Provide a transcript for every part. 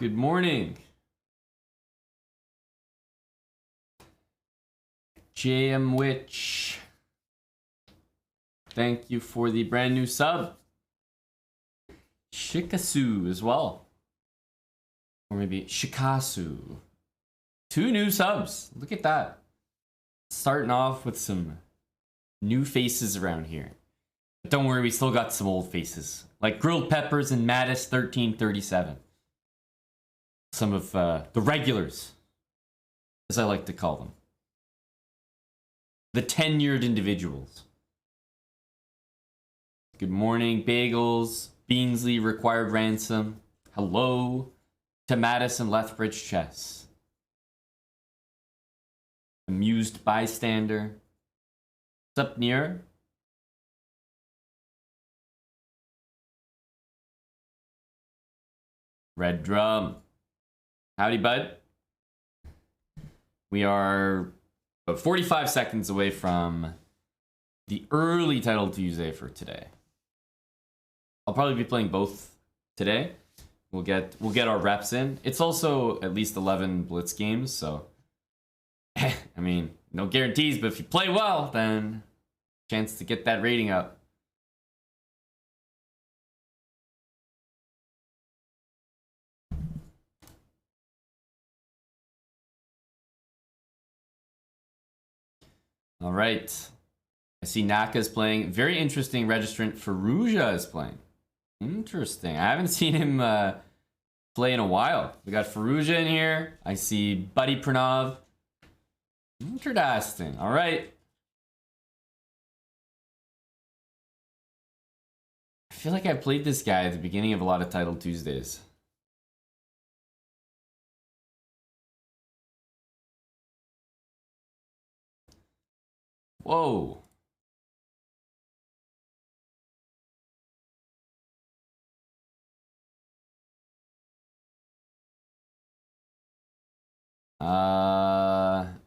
Good morning. JM Witch. Thank you for the brand new sub. Shikasu as well. Or maybe Shikasu. 2 new subs. Look at that. Starting off with some new faces around here. But don't worry, we still got some old faces. Like Grilled Peppers and Mattis 1337. Some of the regulars, as I like to call them. The tenured individuals. Good morning, Bagels. Beansley required ransom. Hello to Mattis and Lethbridge Chess. Amused bystander. What's up, Near? Red Drum. Howdy, bud. We are about 45 seconds away from the early Title Tuesday for today. I'll probably be playing both today. We'll get our reps in. It's also at least 11 blitz games, so I mean, no guarantees, but if you play well, then chance to get that rating up. All right. I see Naka's playing. Very interesting registrant Faruja is playing. Interesting. I haven't seen him play in a while. We got Faruja in here. I see Buddy Pranav. Interesting. All right. I feel like I played this guy at the beginning of a lot of Title Tuesdays. Whoa.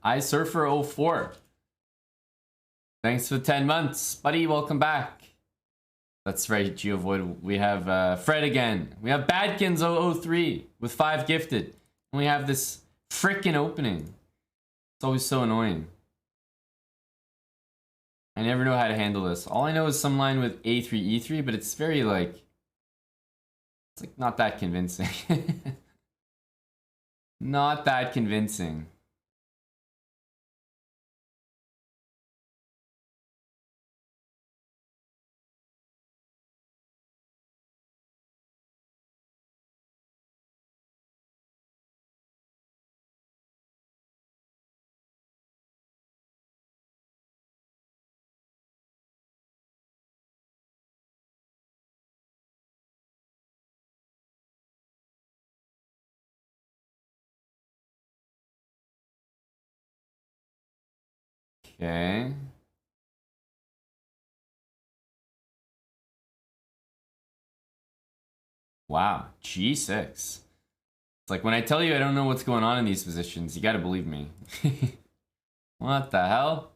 iSurfer04. Thanks for the 10 months. Buddy, welcome back. That's right, Geovoid. We have Fred again. We have Badkins 003 with 5 gifted. And we have this frickin' opening. It's always so annoying. I never know how to handle this. All I know is some line with A3, E3, but it's very like... It's like not that convincing. Not that convincing. Okay. Wow, G6. It's like when I tell you I don't know what's going on in these positions, you gotta believe me. What the hell?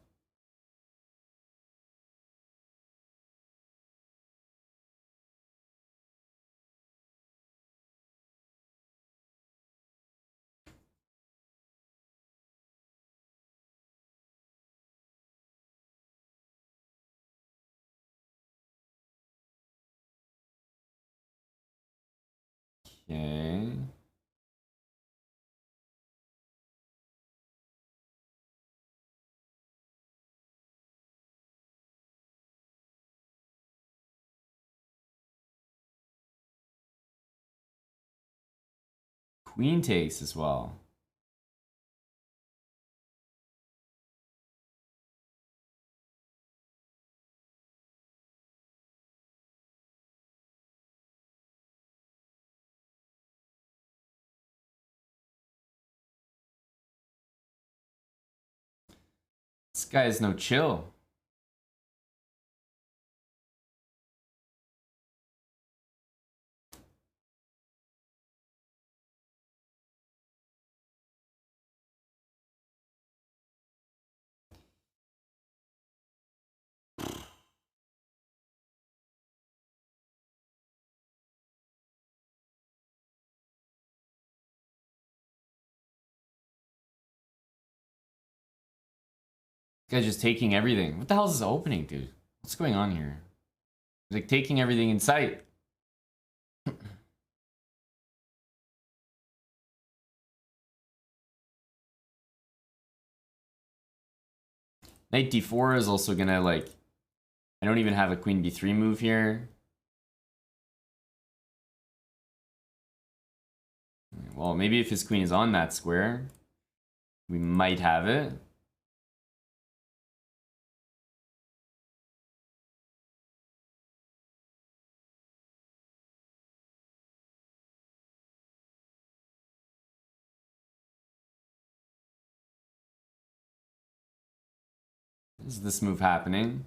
Okay. Queen takes as well. This guy is no chill. Guy's just taking everything. What the hell is this opening, dude? What's going on here? He's like taking everything in sight. Knight d4 is also gonna like... I don't even have a queen b3 move here. Well, maybe if his queen is on that square, we might have it. Is this move happening?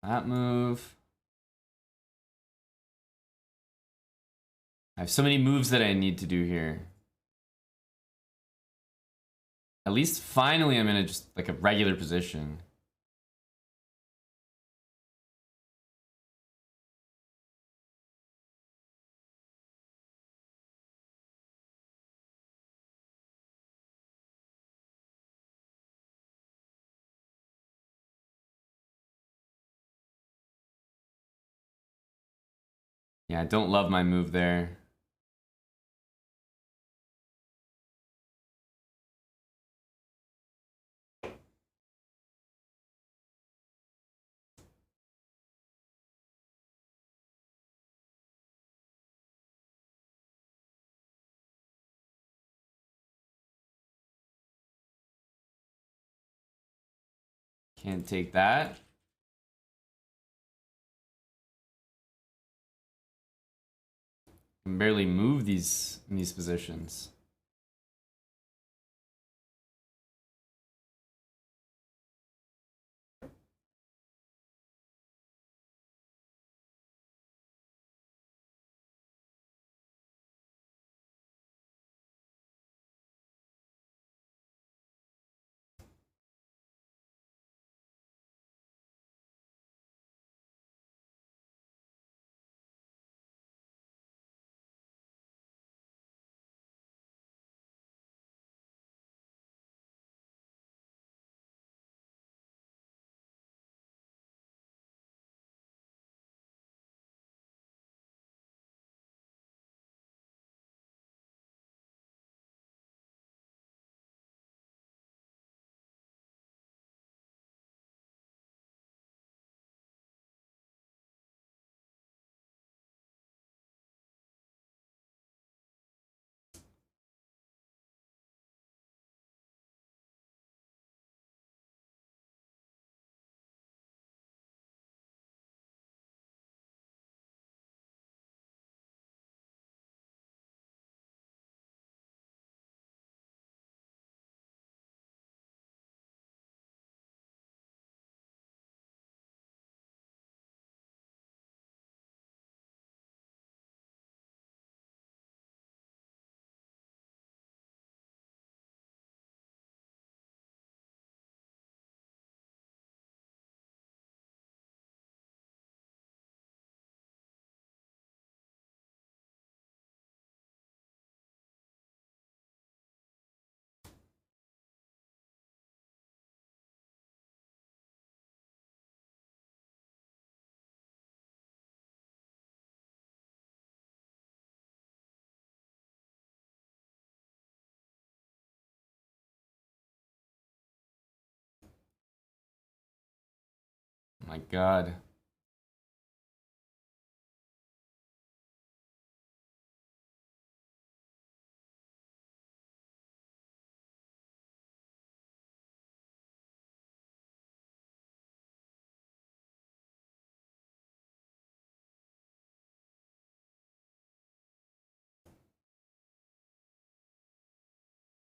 That move. I have so many moves that I need to do here. At least finally I'm in a just like a regular position. Yeah, I don't love my move there. Can't take that. Can barely move these in these positions. My God.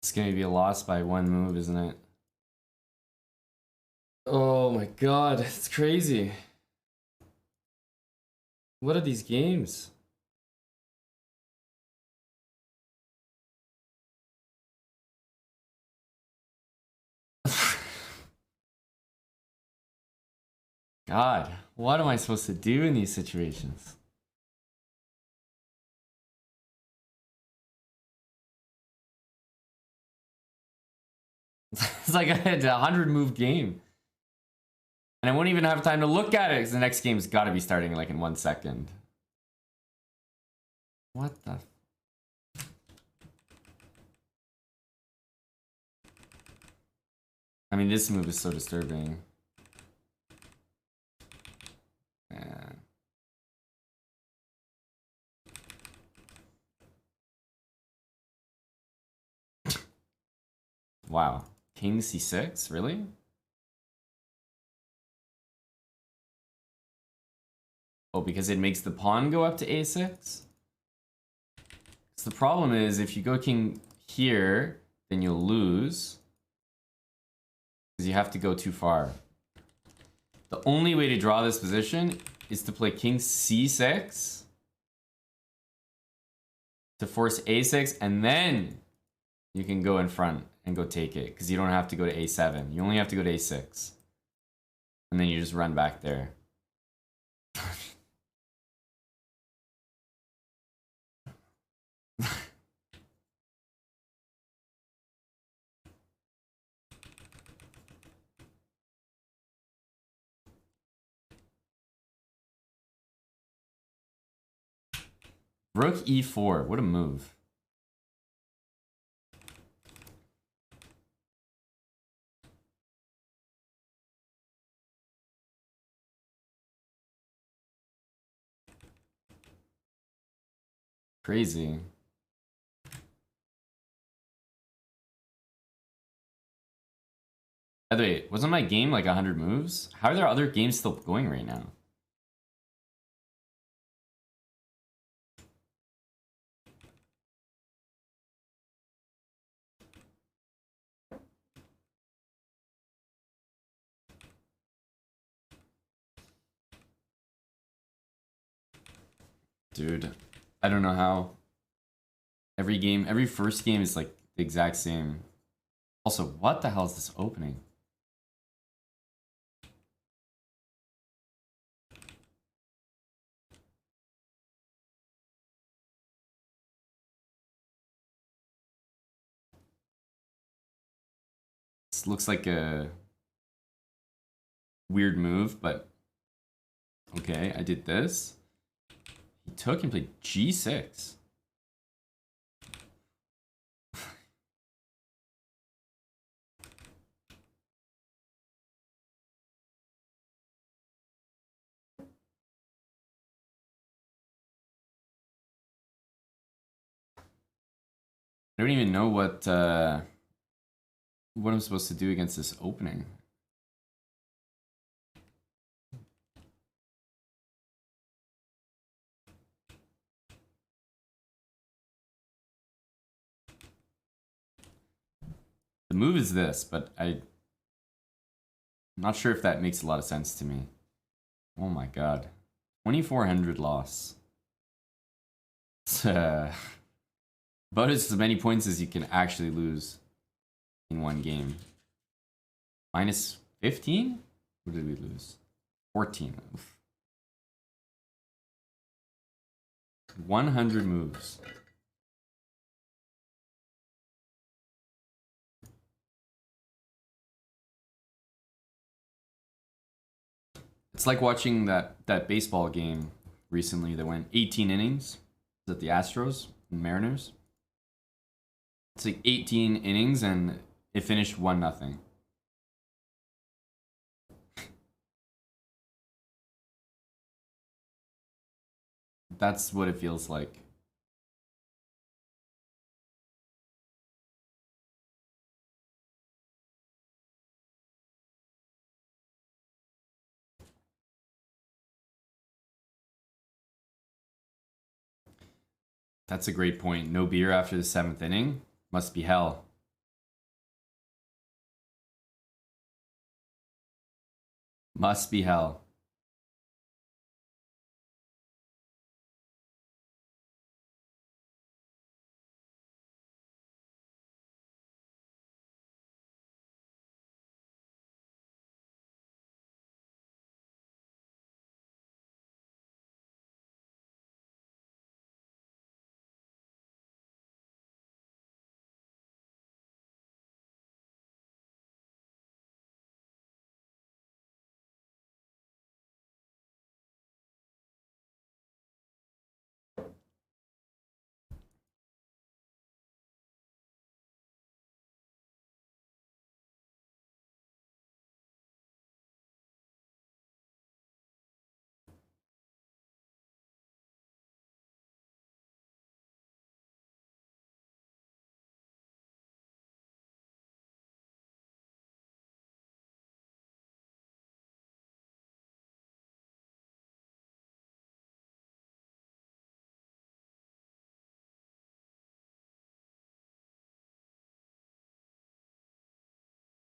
It's gonna be a loss by one move, isn't it? Oh my god, it's crazy. What are these games? God, what am I supposed to do in these situations? It's like a 100 move game. And I won't even have time to look at it because the next game's got to be starting like in 1 second. What the? I mean, this move is so disturbing. Yeah. Wow. King c6? Really? Oh, because it makes the pawn go up to a6? So the problem is if you go king here, then you'll lose. Because you have to go too far. The only way to draw this position is to play king c6 to force a6, and then you can go in front and go take it, because you don't have to go to a7. You only have to go to a6. And then you just run back there. Rook e4. What a move. Crazy. By the way, wasn't my game like 100 moves? How are there other games still going right now? Dude, I don't know how. Every game, every first game is like the exact same. Also, what the hell is this opening? This looks like a weird move, but okay, I did this. He took and played g6. I don't even know what I'm supposed to do against this opening. The move is this, but I'm not sure if that makes a lot of sense to me. Oh my god. 2,400 loss. It's about as many points as you can actually lose in one game. Minus 15? What did we lose? 14. Oof. 100 moves. It's like watching that baseball game recently that went 18 innings. Is it the Astros and Mariners? It's like 18 innings and it finished 1-0. That's what it feels like. That's a great point. No beer after the 7th inning? Must be hell. Must be hell.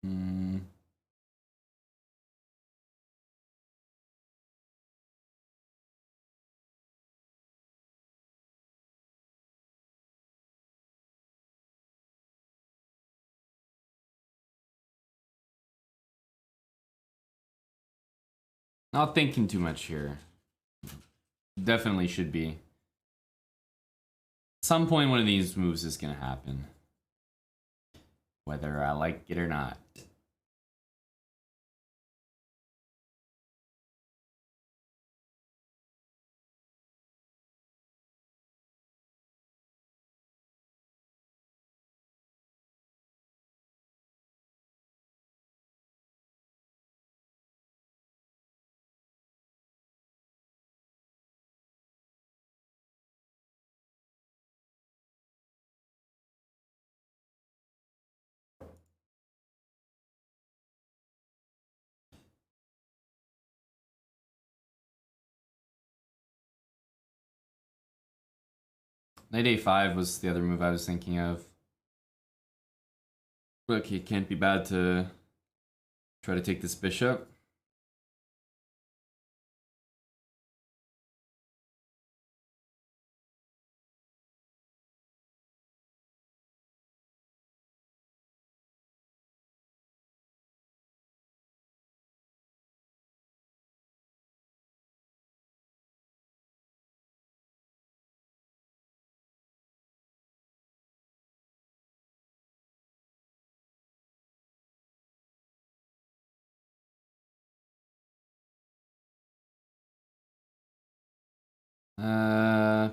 Hmm. Not thinking too much here. Definitely should be. At some point, one of these moves is gonna happen. Whether I like it or not. Knight a5 was the other move I was thinking of. Look, it can't be bad to try to take this bishop. Uh,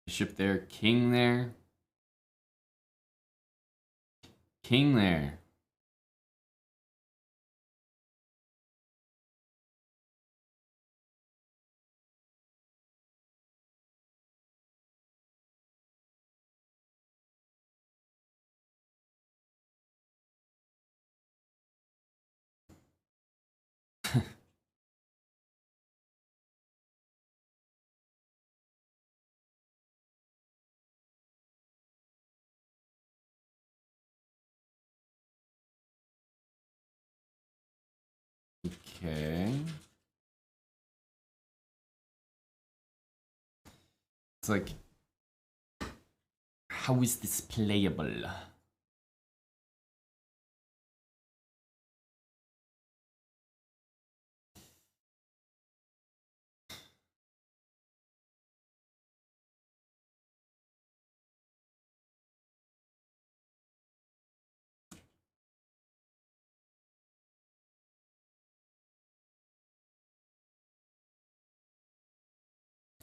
Bishop there, king there. King there. Okay. It's like, how is this playable?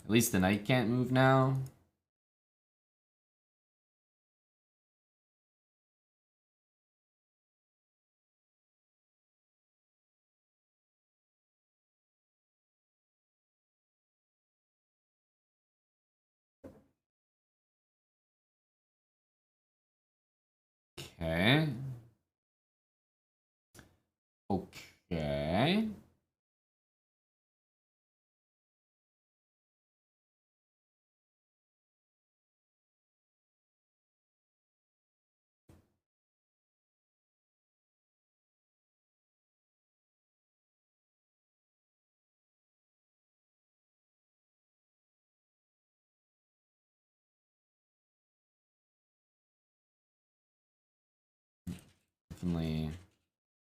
At least the knight can't move now. Okay. Okay.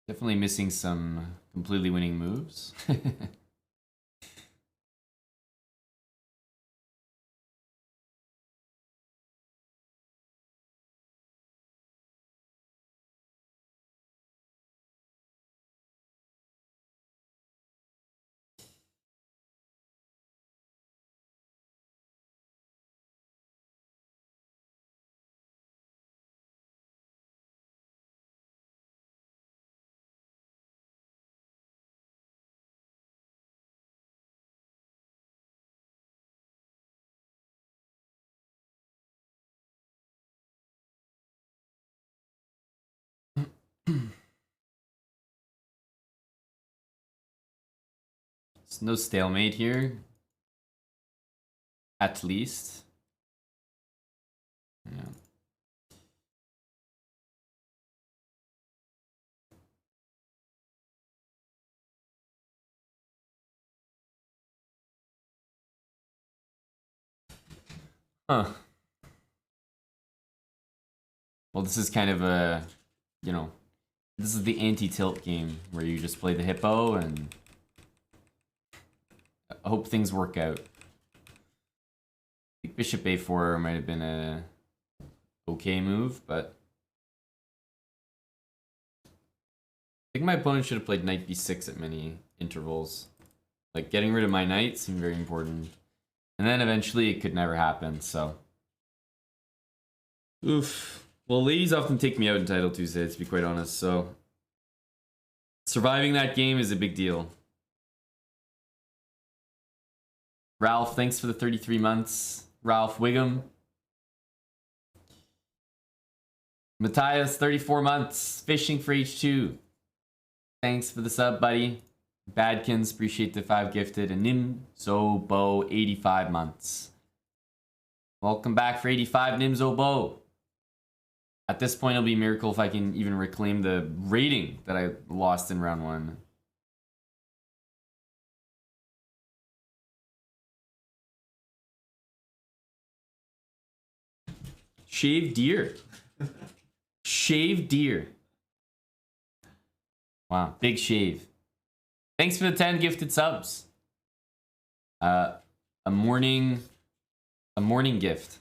Definitely missing some completely winning moves. There's no stalemate here. At least. Yeah. Huh. Well, this is kind of a, you know, this is the anti-tilt game where you just play the hippo and hope things work out. I think bishop a4 might have been a okay move, but I think my opponent should have played knight b6 at many intervals. Like, getting rid of my knight seemed very important. And then eventually it could never happen, so. Oof. Well, ladies often take me out in Title Tuesday, to be quite honest, so. Surviving that game is a big deal. Ralph, thanks for the 33 months. Ralph Wiggum. Matthias, 34 months. Fishing for H2. Thanks for the sub, buddy. Badkins, appreciate the 5 gifted. And Nimzo Bo, 85 months. Welcome back for 85, Nimzo Bo. At this point, it'll be a miracle if I can even reclaim the rating that I lost in round 1. Shaved deer. Shaved deer. Wow, big shave. Thanks for the 10 gifted subs. A morning gift.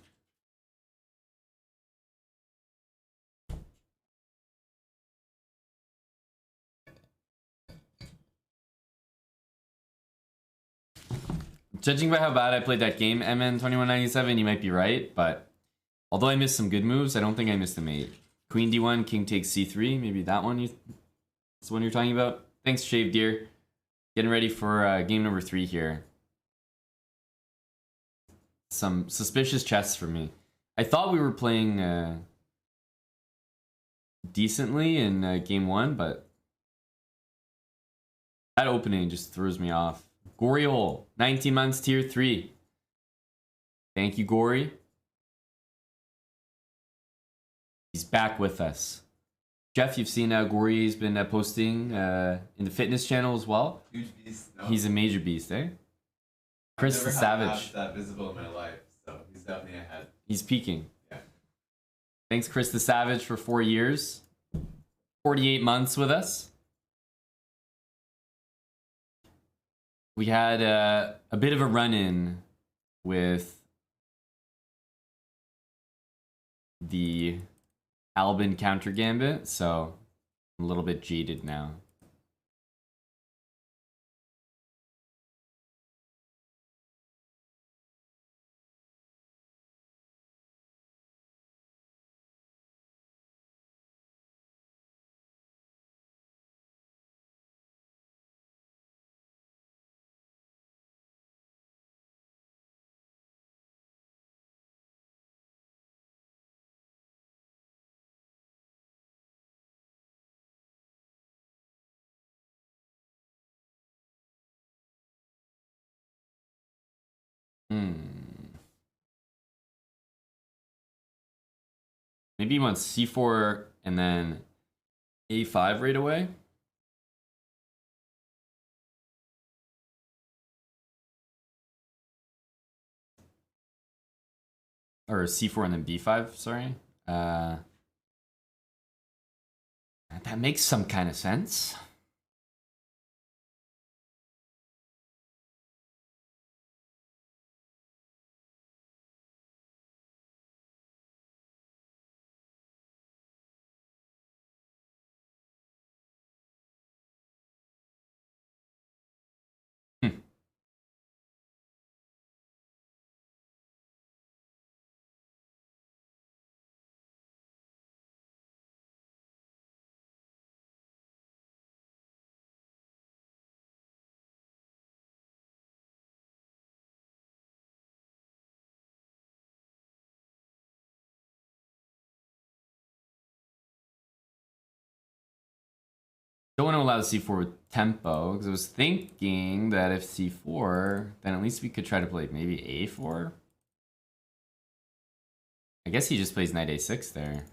Judging by how bad I played that game, MN2197, you might be right, but although I missed some good moves, I don't think I missed a mate. Queen d1, king takes c3, maybe that one that's the one you're talking about. Thanks, Shaved Deer. Getting ready for game number 3 here. Some suspicious chess for me. I thought we were playing decently in game 1, but that opening just throws me off. Goriol, 19 months, tier 3. Thank you, Gory. He's back with us. Jeff, you've seen Gory's been posting in the fitness channel as well. Huge beast. No? He's a major beast, eh? Chris the Savage. That visible in my life, so he's definitely ahead. He's peaking. Yeah. Thanks, Chris the Savage, for 4 years, 48 months with us. We had a bit of a run-in with the Albin counter gambit, so I'm a little bit jaded now. Maybe he wants c4 and then a5 right away. Or c4 and then b5, sorry. That makes some kind of sense. Don't want to allow c4 with tempo, because I was thinking that if c4, then at least we could try to play maybe a4. I guess he just plays knight a6 there.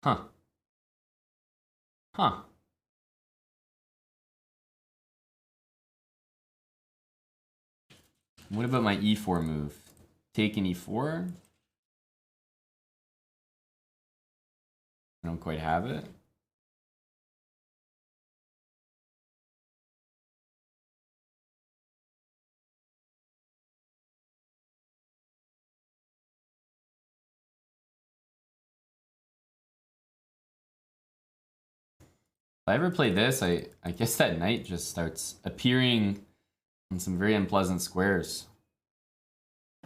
Huh. Huh. What about my e4 move? Take an e4? I don't quite have it. If I ever play this, I guess that knight just starts appearing in some very unpleasant squares.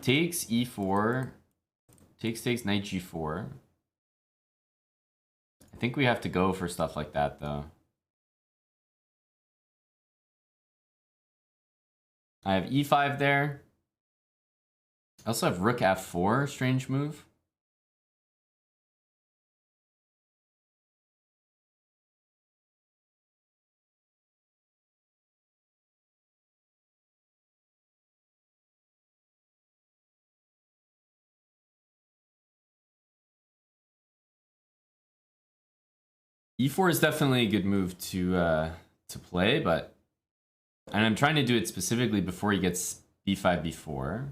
Takes e4. Takes knight g4. I think we have to go for stuff like that, though. I have e5 there. I also have rook f4, strange move. E4 is definitely a good move to play, but and I'm trying to do it specifically before he gets b5, b4.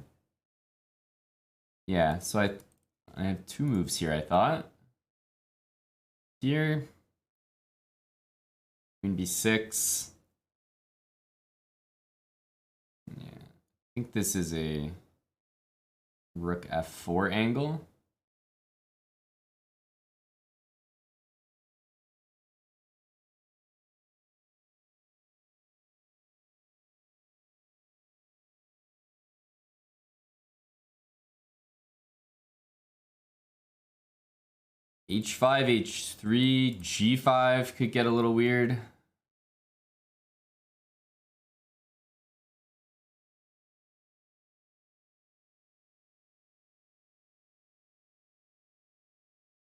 Yeah, so I have two moves here, I thought. Here, queen b6. Yeah, I think this is a rook f4 angle. h5, h3, g5 could get a little weird.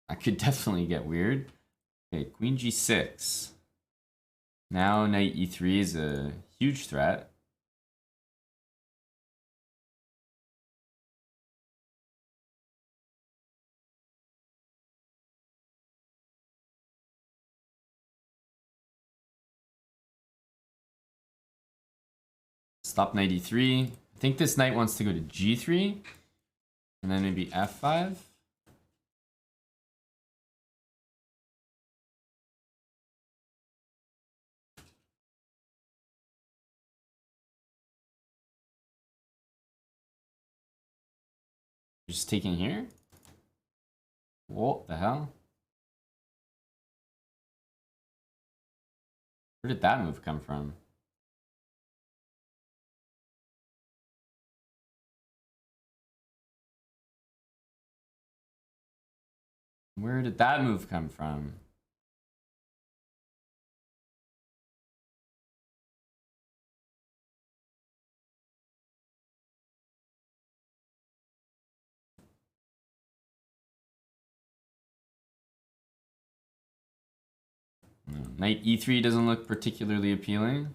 That could definitely get weird. Okay, queen g6. Now knight e3 is a huge threat. Stop knight e3. I think this knight wants to go to g3. And then maybe f5. Just taking here. What the hell? Where did that move come from? Where did that move come from? Knight e3 doesn't look particularly appealing.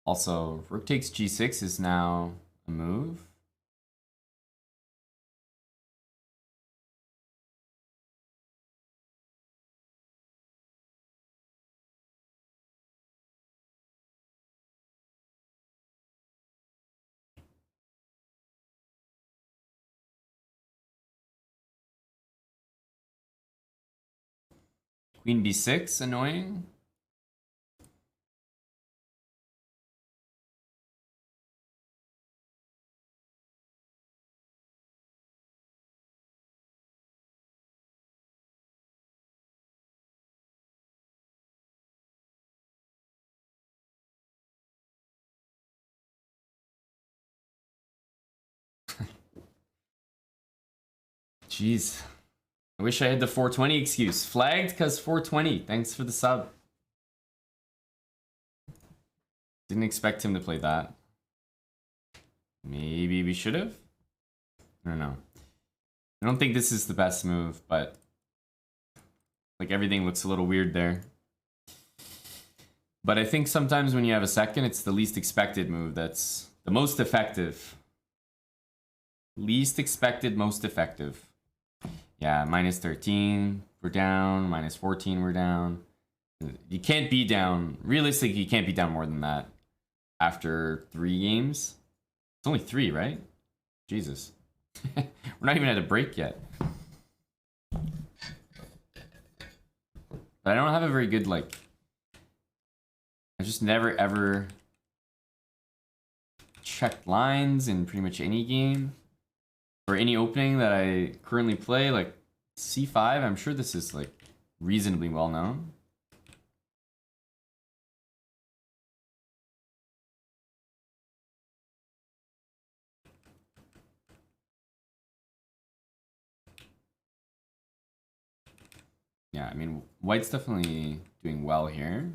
Also, rook takes g6 is now a move. Queen b6, annoying. Jeez. I wish I had the 420 excuse. Flagged because 420. Thanks for the sub. Didn't expect him to play that. Maybe we should have? I don't know. I don't think this is the best move, but like everything looks a little weird there. But I think sometimes when you have a second, it's the least expected move that's the most effective. Least expected, most effective. Yeah, minus 13, we're down. Minus 14, we're down. You can't be down. Realistically, you can't be down more than that after 3 games. It's only 3, right? Jesus. We're not even at a break yet. But I don't have a very good, like... I just never, ever checked lines in pretty much any game. Or any opening that I currently play, like c5, I'm sure this is like reasonably well known. Yeah, I mean, white's definitely doing well here.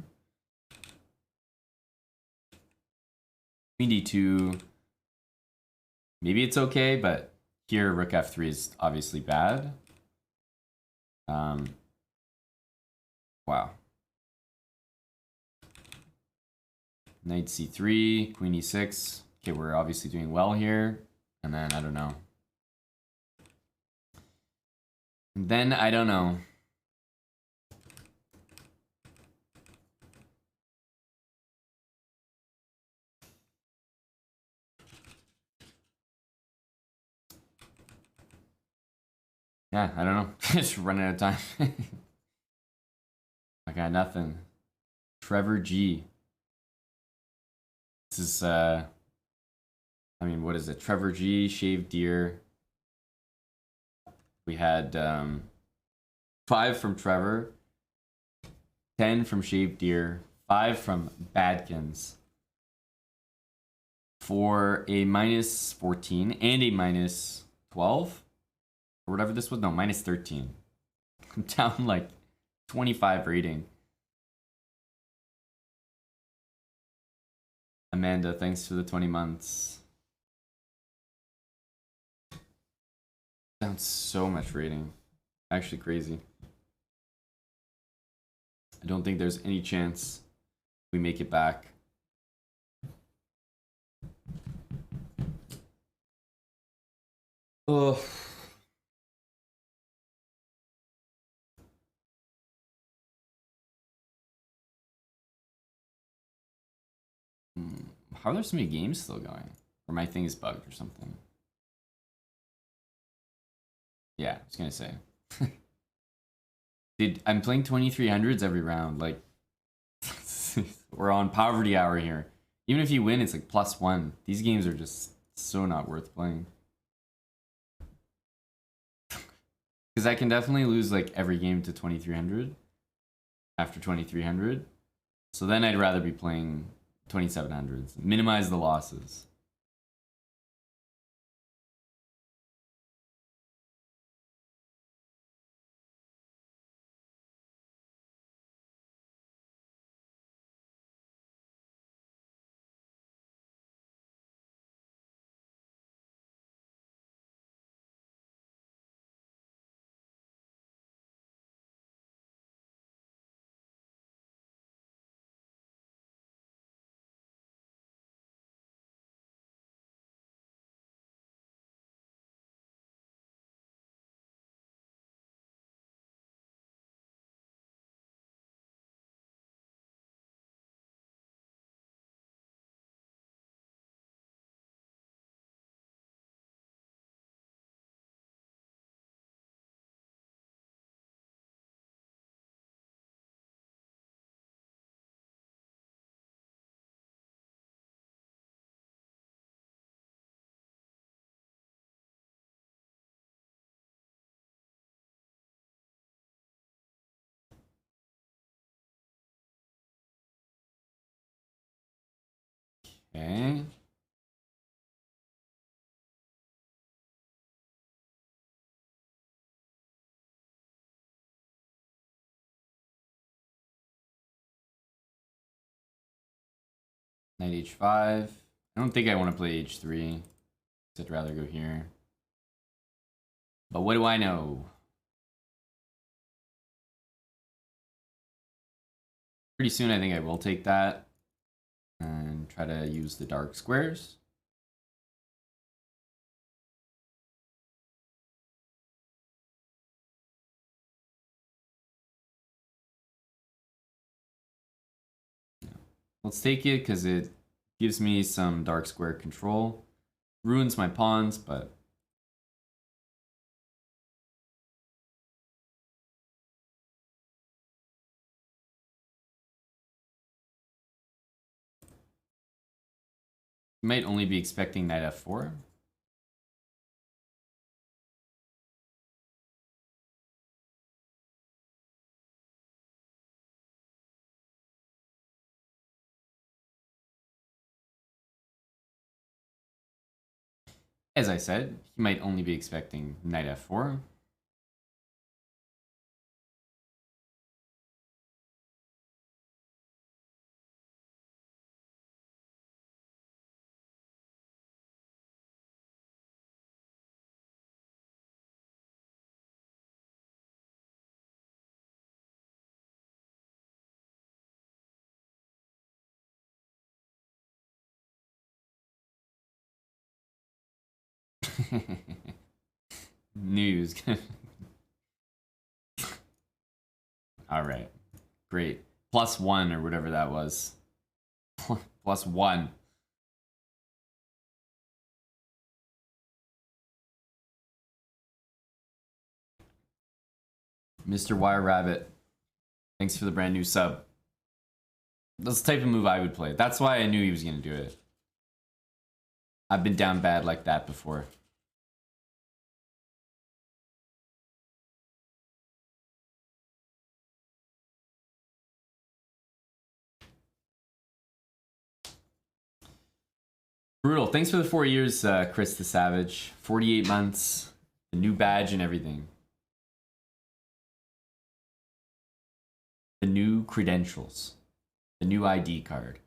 Queen d2, maybe it's okay, but here rook f3 is obviously bad. Wow. Knight c3, queen e6. Okay, we're obviously doing well here. And then, I don't know. And then, I don't know. Yeah, I don't know. Just running out of time. I got nothing. Trevor G. This is, I mean, what is it? Trevor G, Shaved Deer. We had 5 from Trevor, 10 from Shaved Deer, 5 from Badkins, for a minus 14 and a minus 12, or whatever this was. No, minus 13. I'm down like 25 rating. Amanda, thanks for the 20 months. Down so much rating. Actually crazy. I don't think there's any chance we make it back. Oh. How are there so many games still going? Or my thing is bugged or something. Yeah, I was gonna say. Dude, I'm playing 2300s every round. Like, we're on poverty hour here. Even if you win, it's like +1. These games are just so not worth playing. Because I can definitely lose like every game to 2300 after 2300. So then I'd rather be playing 2700s. Minimize the losses. Okay. Knight h5. I don't think I want to play h3. I'd rather go here. But what do I know? Pretty soon I think I will take that and try to use the dark squares. Let's take it because it gives me some dark square control. Ruins my pawns, but you might only be expecting knight f4. As I said, he might only be expecting knight f4. News. All right. Great. +1 or whatever that was. +1. Mr. Wire Rabbit. Thanks for the brand new sub. That's the type of move I would play. That's why I knew he was going to do it. I've been down bad like that before. Brutal. Thanks for the 4 years, Chris the Savage. 48 months, the new badge and everything. The new credentials. The new ID card.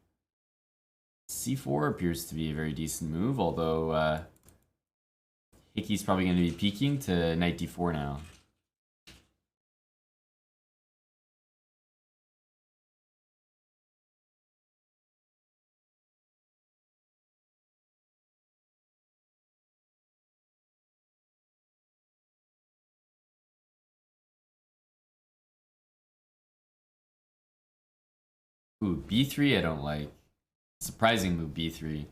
C4 appears to be a very decent move, although Hickey's probably going to be peeking to knight d4 now. Ooh, b3 I don't like. Surprising move, b3.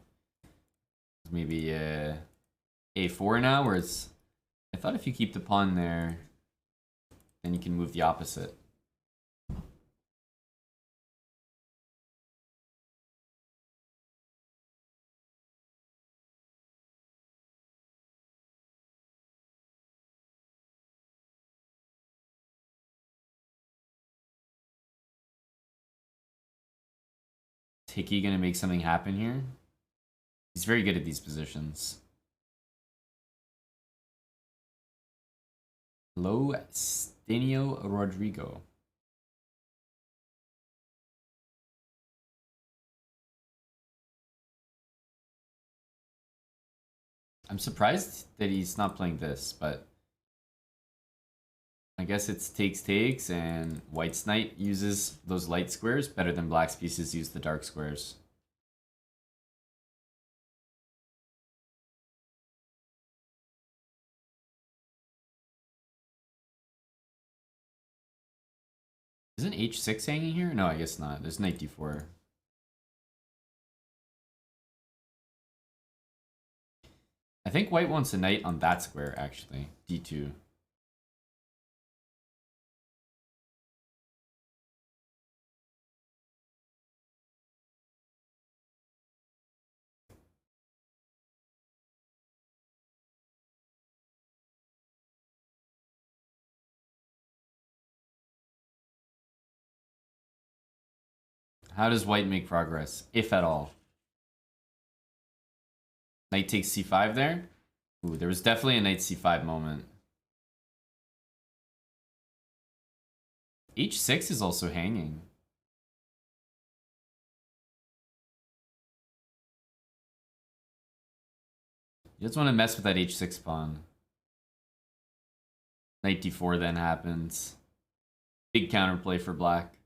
Maybe a4 now, where it's... I thought if you keep the pawn there, then you can move the opposite. Hickey gonna make something happen here? He's very good at these positions. Hello, Stanio Rodrigo. I'm surprised that he's not playing this, but I guess it's takes, and White's knight uses those light squares better than Black's pieces use the dark squares. Isn't h6 hanging here? No, I guess not. There's knight d4. I think White wants a knight on that square, actually. d2. How does White make progress, if at all? Knight takes c5 there. Ooh, there was definitely a knight c5 moment. h6 is also hanging. You just want to mess with that h6 pawn. Knight d4 then happens. Big counterplay for black.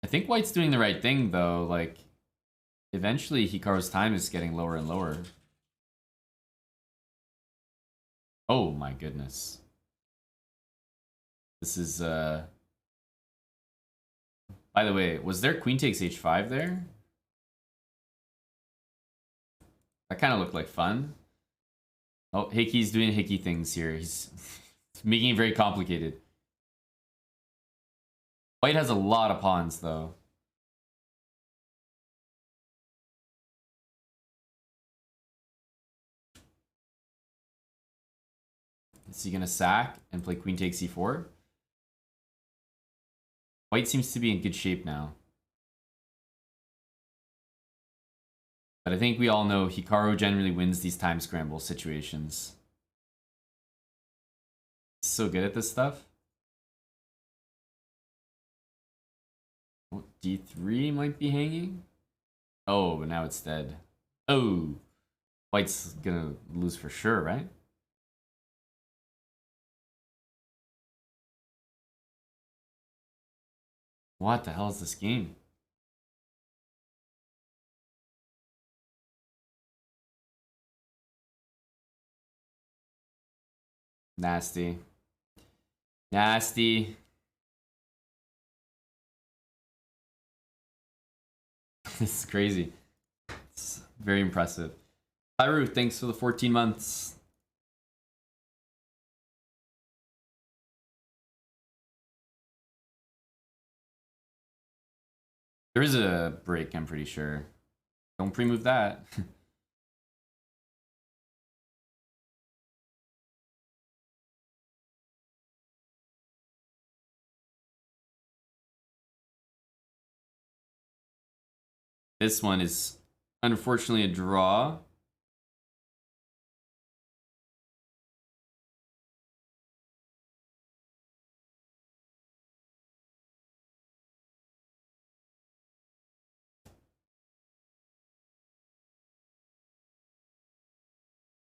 I think white's doing the right thing though. Like, eventually Hikaru's time is getting lower and lower. Oh my goodness. This is by the way, was there queen takes h5 there? That kind of looked like fun. Oh, Hickey's doing Hickey things here. He's making it very complicated. White has a lot of pawns, though. Is he going to sack and play queen takes e4? White seems to be in good shape now. But I think we all know Hikaru generally wins these time scramble situations. He's so good at this stuff. Oh, d3 might be hanging. Oh, now it's dead. Oh, White's gonna lose for sure, right? What the hell is this game? Nasty. Nasty. This is crazy. It's very impressive. Pyru, thanks for the 14 months. There is a break, I'm pretty sure. Don't pre-move that. This one is unfortunately a draw.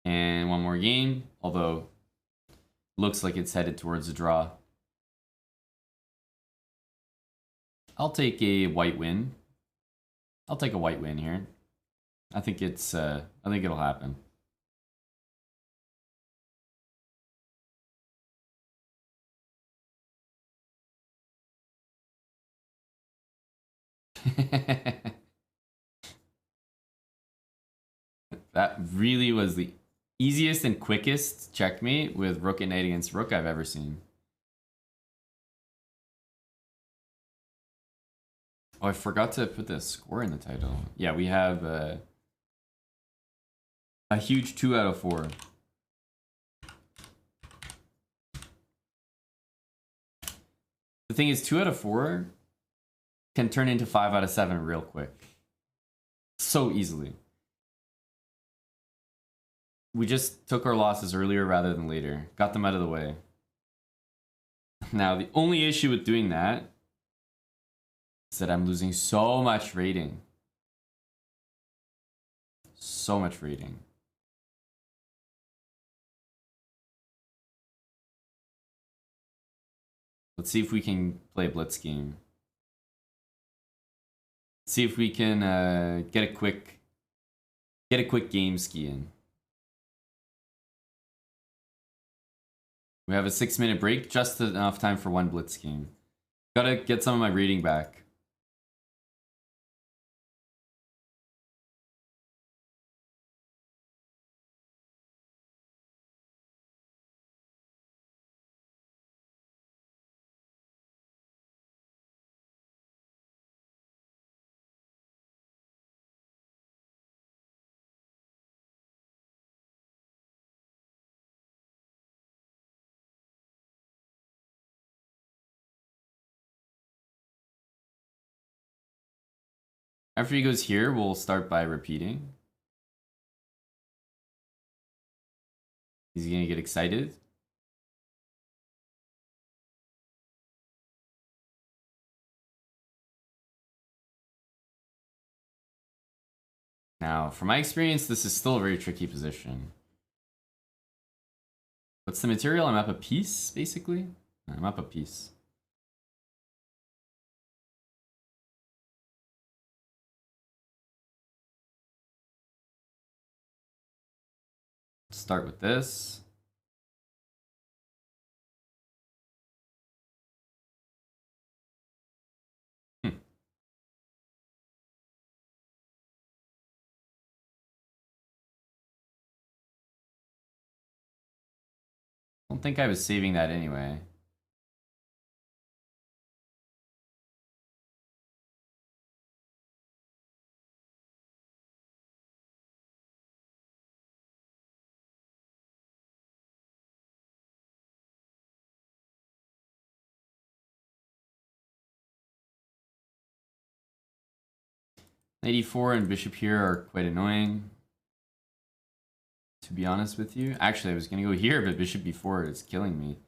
And one more game, although looks like it's headed towards a draw. I'll take a white win. I'll take a white win here. I think it's I think it'll happen. That really was the easiest and quickest checkmate with rook and knight against rook I've ever seen. Oh, I forgot to put the score in the title. Yeah, we have a huge 2 out of 4. The thing is, 2 out of 4 can turn into 5 out of 7 real quick. So easily. We just took our losses earlier rather than later. Got them out of the way. Now, the only issue with doing that is that I'm losing so much rating. So much rating. Let's see if we can play a blitz game. See if we can get a quick game ski in. We have a 6-minute break, just enough time for one blitz game. Gotta get some of my rating back. After he goes here, we'll start by repeating. He's gonna get excited. Now, from my experience, this is still a very tricky position. What's the material? I'm up a piece, basically. I'm up a piece. Start with this. I don't think I was saving that anyway. Knight e4 and bishop here are quite annoying, to be honest with you. Actually, I was gonna go here, but bishop b4 is killing me.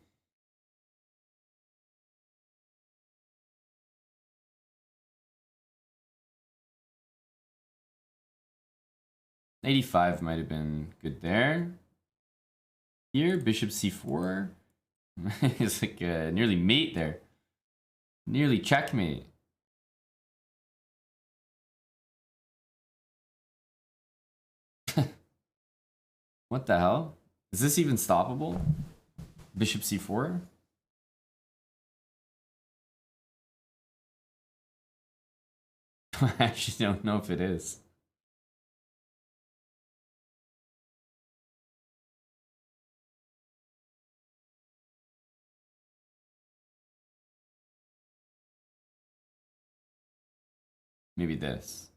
Knight e5 might have been good there. Here, bishop c4. It's like nearly mate there. Nearly checkmate. What the hell? Is this even stoppable? Bishop c4? I actually don't know if it is. Maybe this.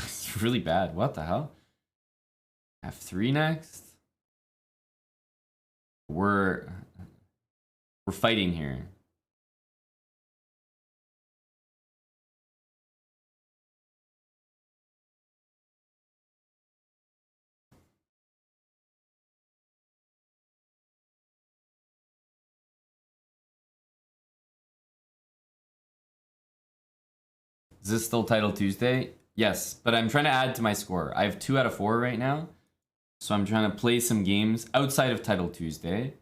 It's really bad. What the hell? F3 next? We're fighting here. Is this still Title Tuesday? Yes, but I'm trying to add to my score. I have 2 out of 4 right now. So I'm trying to play some games outside of Title Tuesday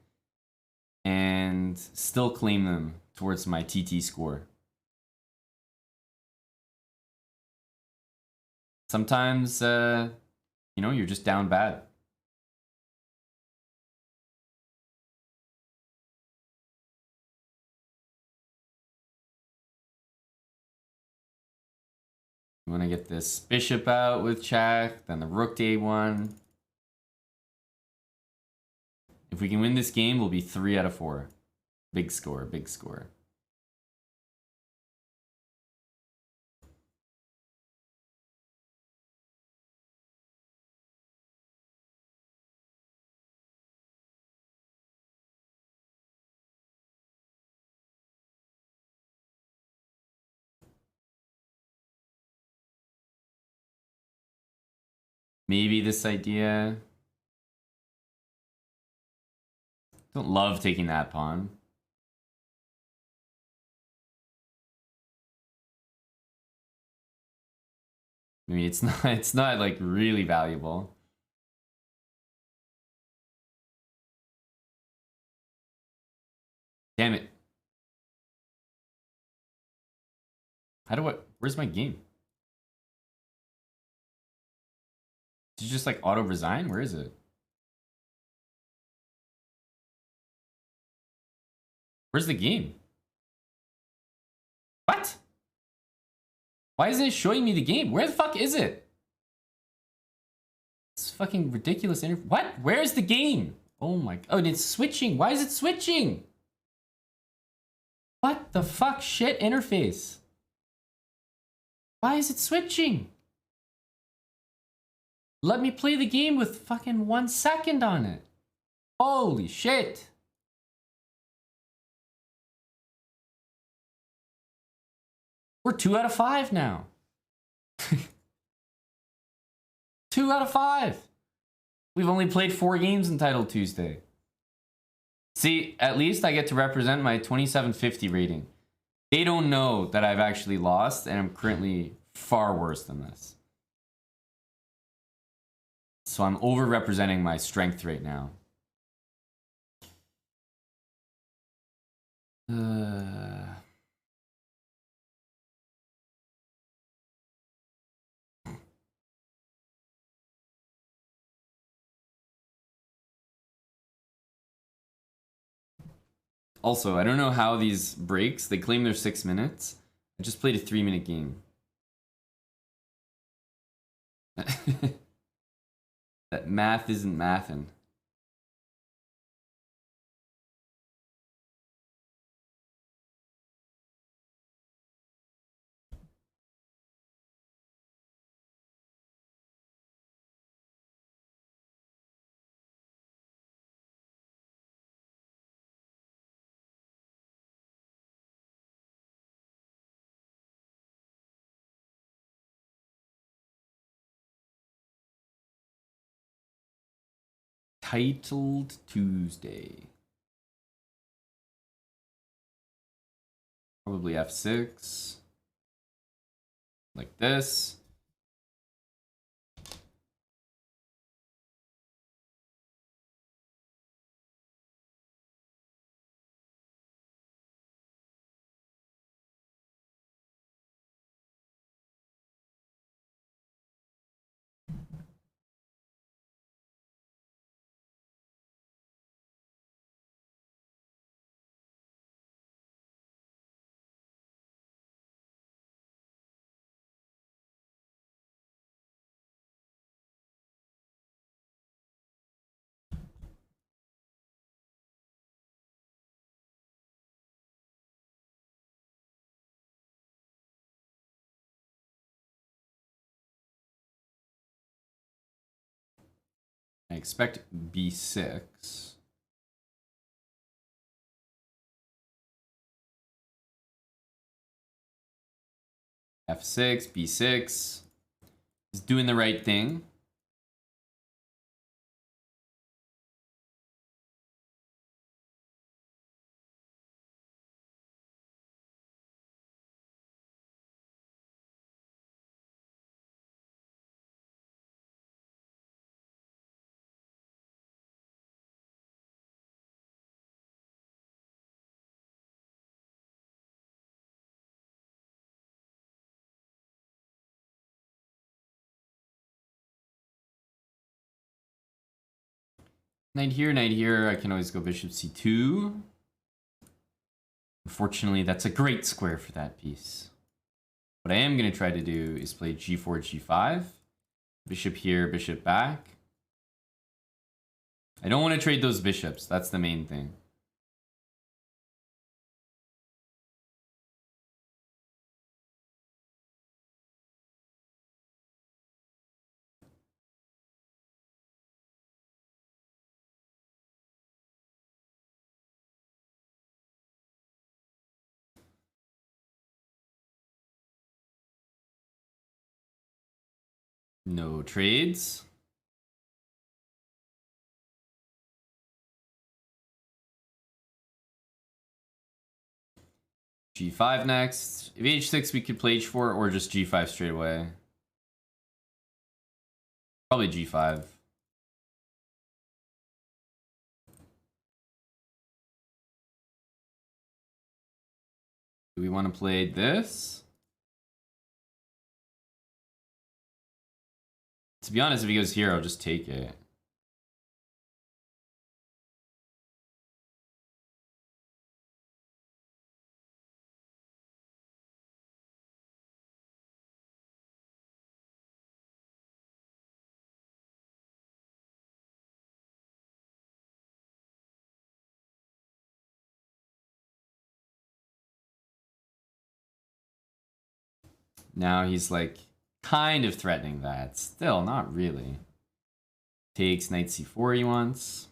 and still claim them towards my TT score. Sometimes, you know, you're just down bad. You want to get this bishop out with check, then the rook to a1. If we can win this game, we'll be 3 out of 4. Big score, big score. Maybe this idea. Don't love taking that pawn. I mean, it's not like really valuable. Damn it. Where's my game? Did you just like auto resign? Where is it? Where's the game? What? Why isn't it showing me the game? Where the fuck is it? It's fucking ridiculous. What? Where's the game? Oh my. Oh, it's switching. Why is it switching? What the fuck? Shit interface. Why is it switching? Let me play the game with fucking 1 second on it. Holy shit. We're 2 out of 5 now. 2 out of 5. We've only played 4 games in Title Tuesday. See, at least I get to represent my 2750 rating. They don't know that I've actually lost, and I'm currently far worse than this. So I'm over-representing my strength right now. Also, I don't know how these breaks, they claim they're 6 minutes. I just played a 3-minute game. That math isn't mathin'. Titled Tuesday. Probably F6. Like this. I expect B6. F6, B6. Is doing the right thing. Knight here, I can always go bishop c2. Unfortunately, that's a great square for that piece. What I am going to try to do is play g4, g5. Bishop here, bishop back. I don't want to trade those bishops. That's the main thing. No trades. G5 next. If h6, we could play h4 or just g5 straight away. Probably g5. Do we want to play this? To be honest, if he goes here, I'll just take it. Now he's like kind of threatening that. Still, not really. Takes knight c4 he wants.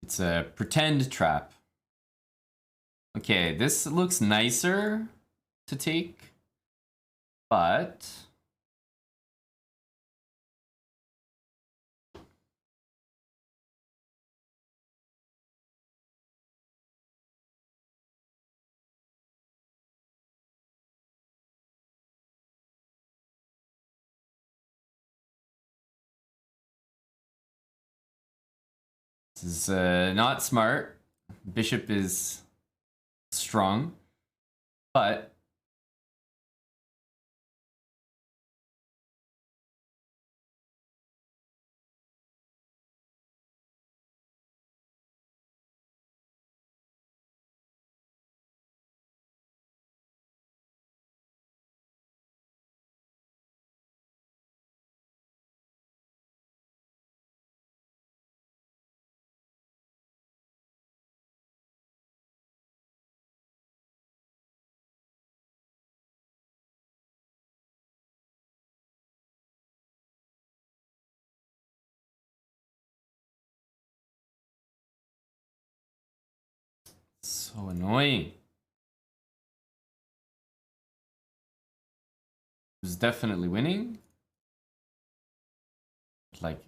It's a pretend trap. Okay, this looks nicer to take, but this is not smart. Bishop is strong, but so annoying. Who's definitely winning? Like,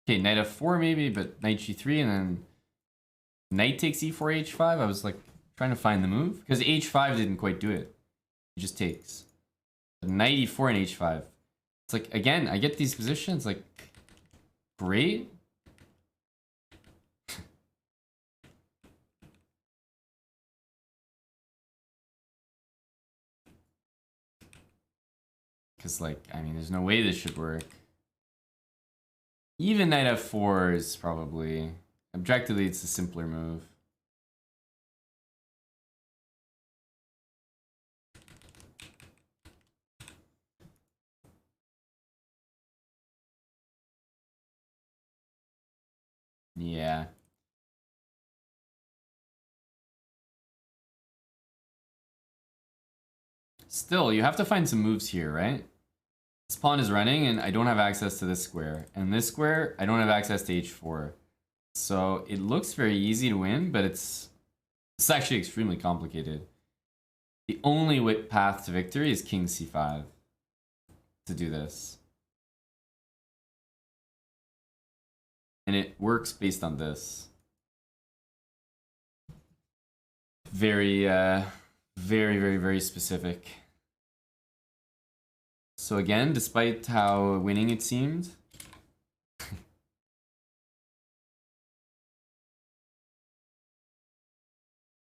okay, knight f4 maybe, but knight g3 and then knight takes e4 h5. I was like trying to find the move because h5 didn't quite do it. It just takes. But knight e4 and h5. It's like, again, I get these positions like great. Because, like, I mean, there's no way this should work. Even knight f4 is probably... Objectively, it's a simpler move. Yeah. Still, you have to find some moves here, right? This pawn is running, and I don't have access to this square. And this square, I don't have access to h4. So it looks very easy to win, but it's actually extremely complicated. The only path to victory is king c5 to do this. And it works based on this. Very, very specific. So again, despite how winning it seemed,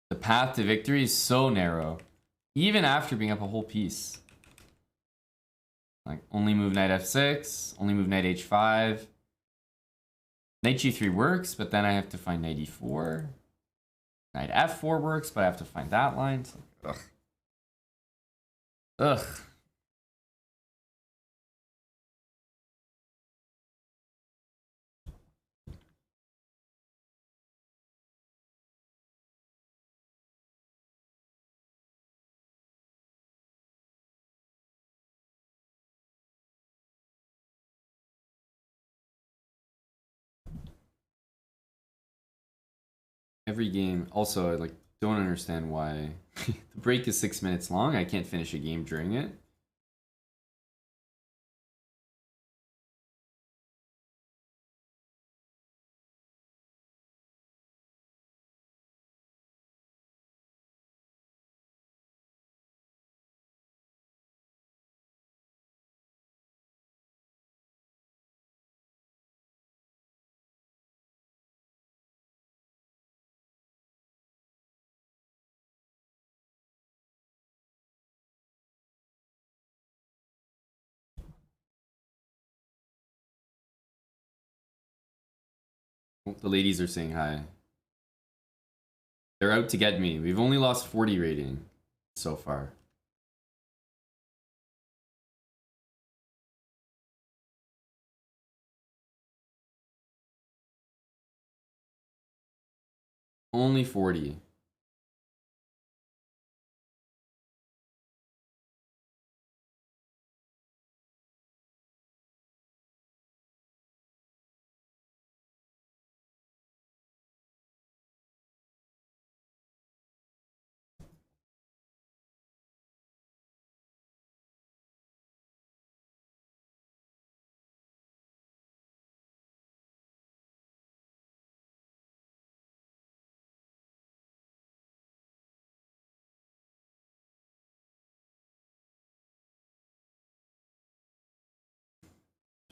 the path to victory is so narrow, even after being up a whole piece. Like, only move knight f6, only move knight h5. Knight g3 works, but then I have to find knight e4. Knight f4 works, but I have to find that line. So, ugh. Ugh. Every game. Also, I like don't understand why the break is 6 minutes long. I can't finish a game during it. Oh, the ladies are saying hi. They're out to get me. We've only lost 40 rating so far. Only 40.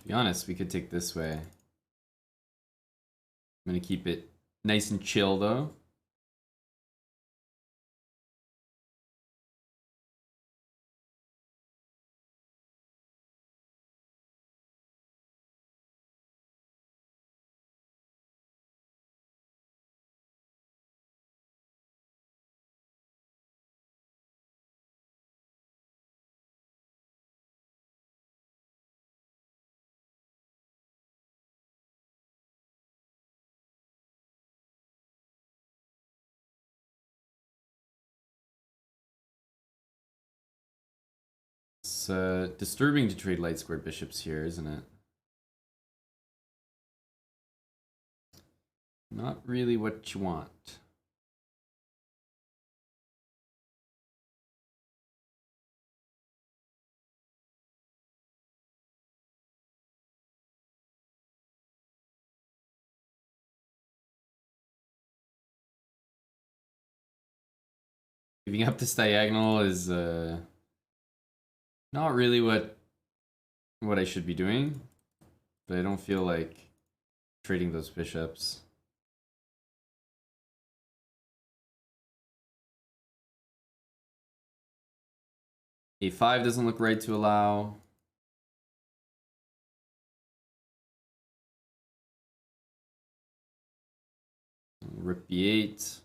be honest, we could take this way. I'm gonna keep it nice and chill though. It's disturbing to trade light squared bishops here, isn't it? Not really what you want. Giving up this diagonal is not really what I should be doing, but I don't feel like trading those bishops. A5 doesn't look right to allow. Rook b8.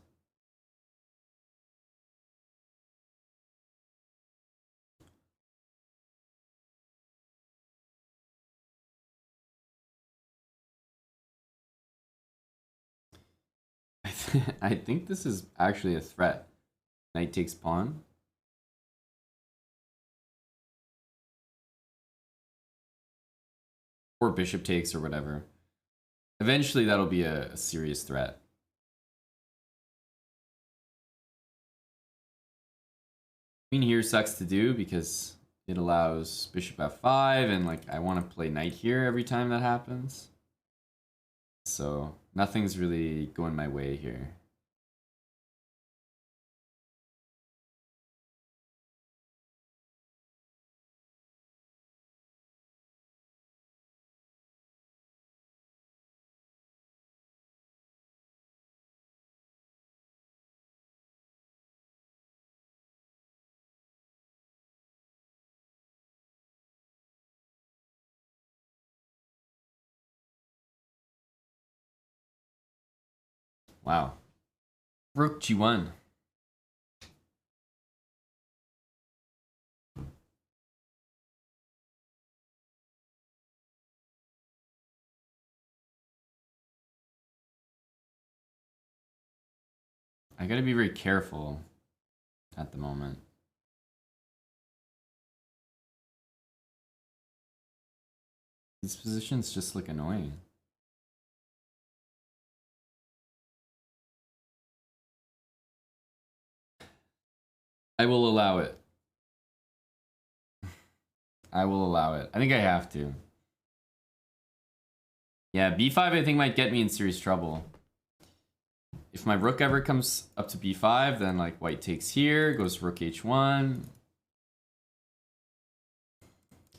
I think this is actually a threat. Knight takes pawn. Or bishop takes or whatever. Eventually that'll be a serious threat. Queen here sucks to do because it allows bishop f5 and like I want to play knight here every time that happens. So nothing's really going my way here. Wow. Rook g1. I gotta be very careful at the moment. These positions just look annoying. I will allow it. I will allow it. I think I have to. Yeah, b5 I think might get me in serious trouble. If my rook ever comes up to b5, then like white takes here, goes rook h1.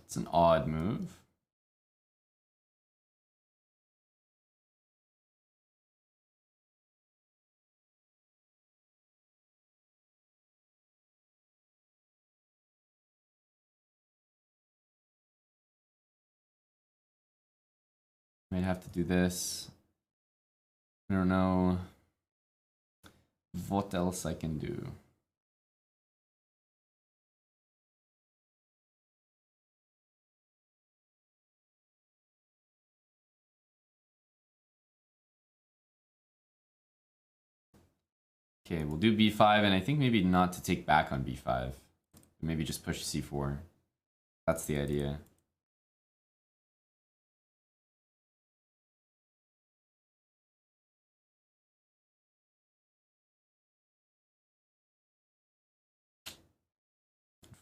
It's an odd move. Might have to do this. I don't know what else I can do. Okay, we'll do b5, and I think maybe not to take back on b5. Maybe just push c4. That's the idea.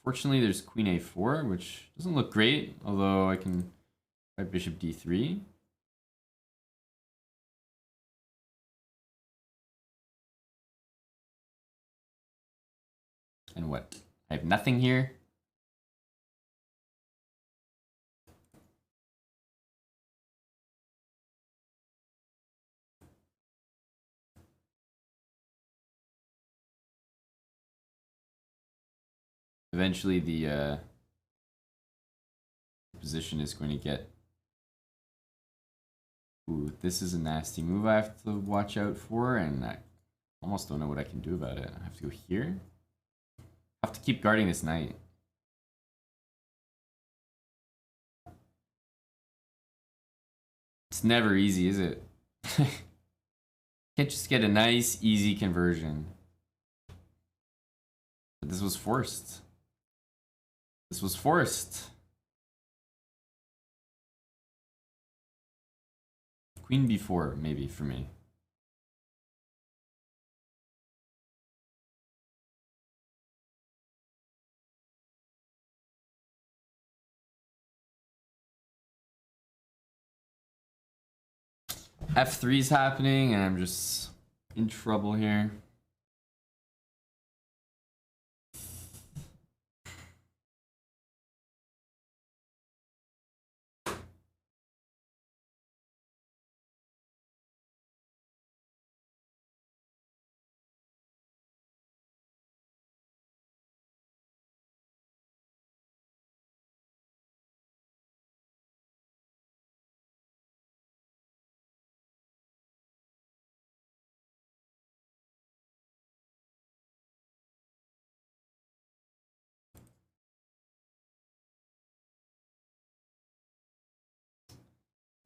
Unfortunately, there's queen a4, which doesn't look great, although I can try bishop d3. And what? I have nothing here. Eventually the position is going to get... Ooh, this is a nasty move I have to watch out for, and I almost don't know what I can do about it. I have to go here. I have to keep guarding this knight. It's never easy, is it? Can't just get a nice, easy conversion. But this was forced. This was forced. Queen b4, maybe, for me. F3 is happening, and I'm just in trouble here.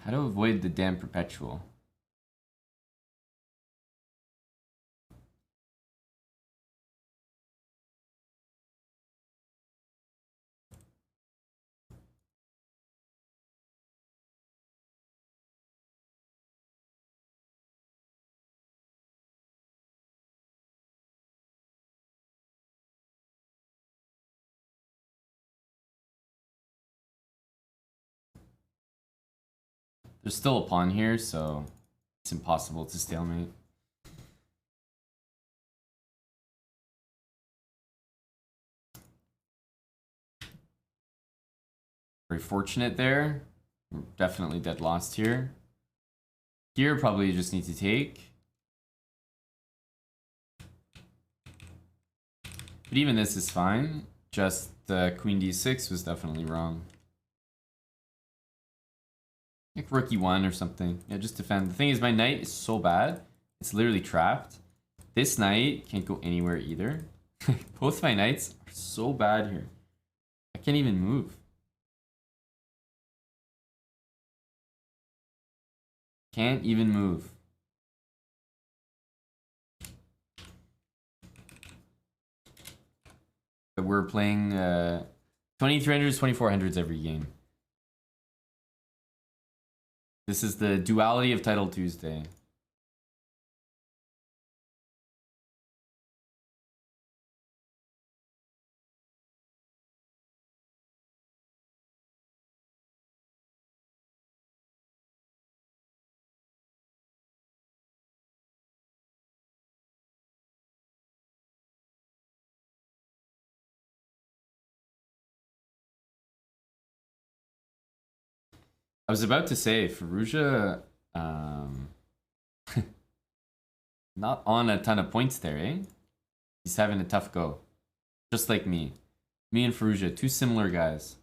How to avoid the damn perpetual? There's still a pawn here, so it's impossible to stalemate. Very fortunate there. We're definitely dead lost here. Here, probably you just need to take. But even this is fine. Just queen d6 was definitely wrong. Like rook e1 or something. Yeah, just defend. The thing is, my knight is so bad. It's literally trapped. This knight can't go anywhere either. Both my knights are so bad here. I can't even move. Can't even move. But we're playing 2300s, 2400s every game. This is the duality of Title Tuesday. I was about to say, Fallujah, not on a ton of points there, eh? He's having a tough go. Just like me. Me and Fallujah, two similar guys.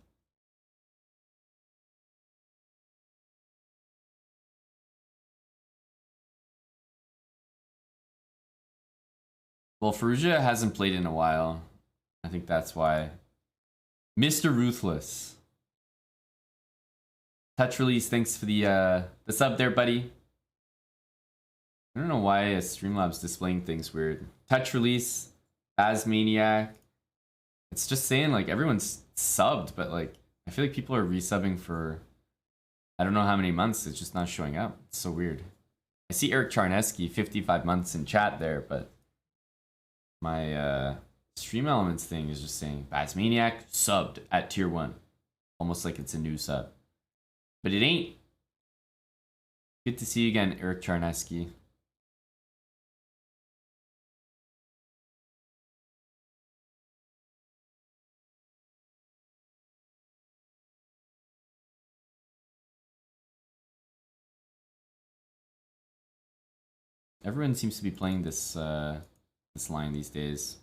Well, Fallujah hasn't played in a while. I think that's why. Mr. Ruthless. Touch release, thanks for the sub there, buddy. I don't know why Streamlabs displaying things weird. Touch release, Asmaniac. It's just saying like everyone's subbed, but like I feel like people are resubbing for I don't know how many months. It's just not showing up. It's so weird. I see Eric Charneski, 55 months in chat there, but my Stream Elements thing is just saying Asmaniac subbed at tier 1. Almost like it's a new sub. But it ain't. Good to see you again, Eric Charneski. Everyone seems to be playing this this line these days.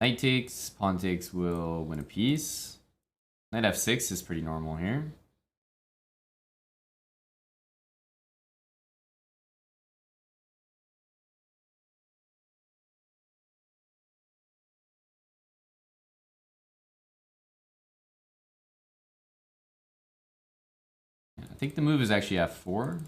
Knight takes, pawn takes will win a piece. Knight f6 is pretty normal here. I think the move is actually f4.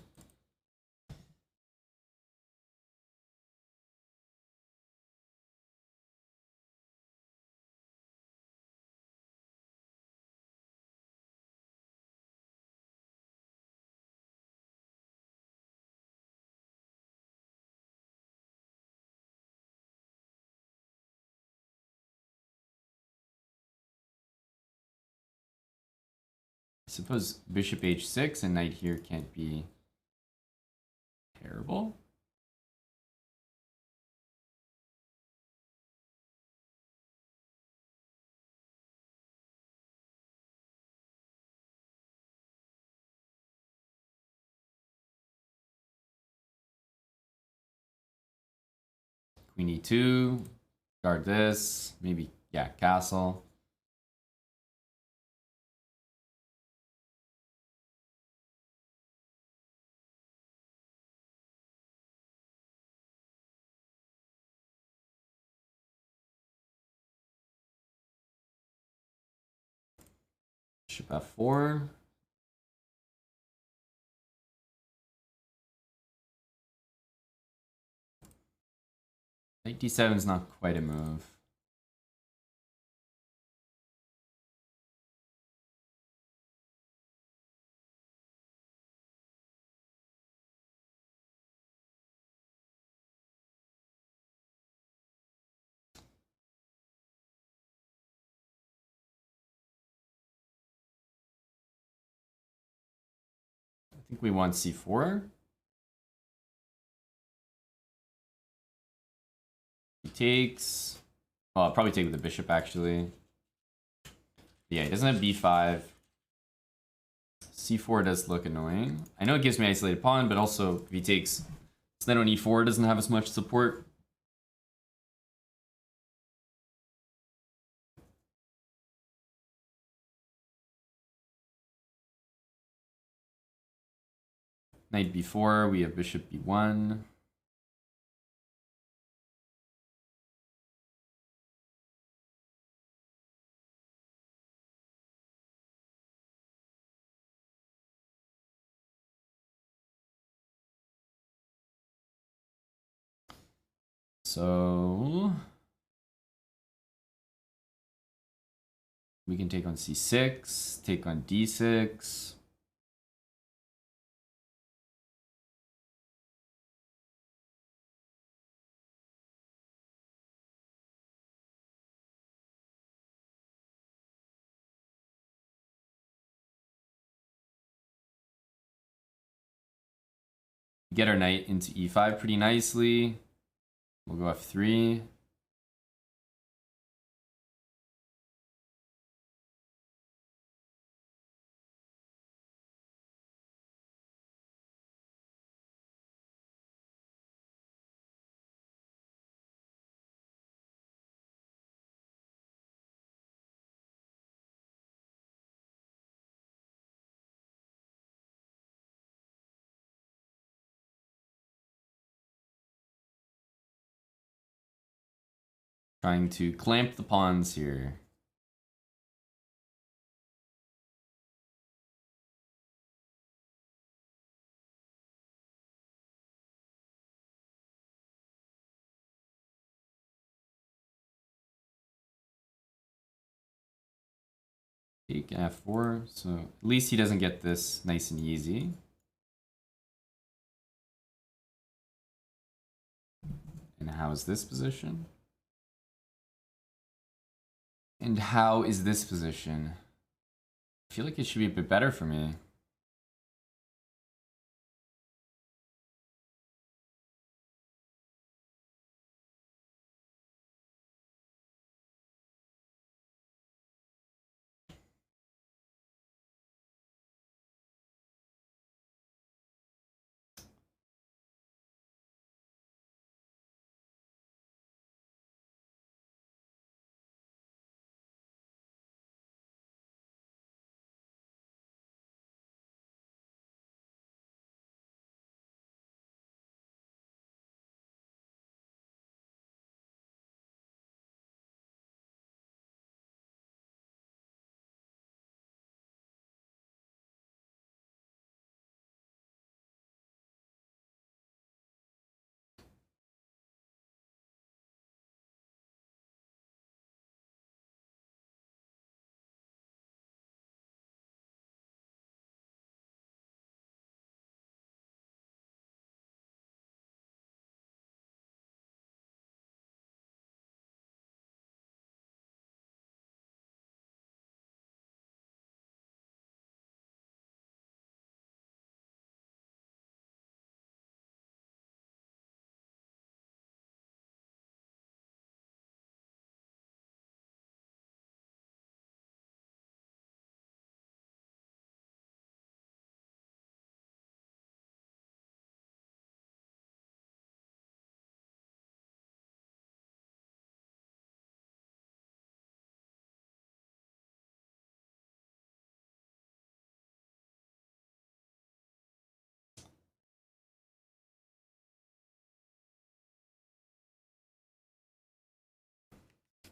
I suppose bishop h6 and knight here can't be terrible. Queen e2, guard this, maybe, yeah, castle. Bishop f4. Knight d7 is not quite a move. I think we want c4. He takes. Well, I'll probably take with the bishop actually. Yeah, he doesn't have b5. c4 does look annoying. I know it gives me isolated pawn, but also if he takes, so then on e4 it doesn't have as much support. Knight b4, we have bishop b1. So we can take on c6, take on d6. Get our knight into e5 pretty nicely. We'll go f3. Trying to clamp the pawns here. Take f4, so at least he doesn't get this nice and easy. And how is this position? And how is this position? I feel like it should be a bit better for me.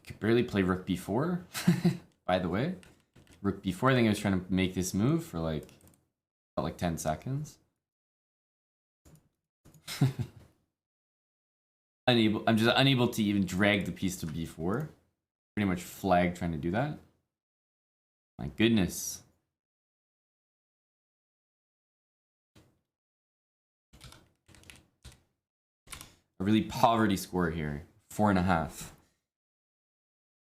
could barely play rook b4, by the way. Rook b4, I think I was trying to make this move for like, felt like 10 seconds. I'm just unable to even drag the piece to b4. Pretty much flag trying to do that. My goodness. A really poverty score here. 4.5.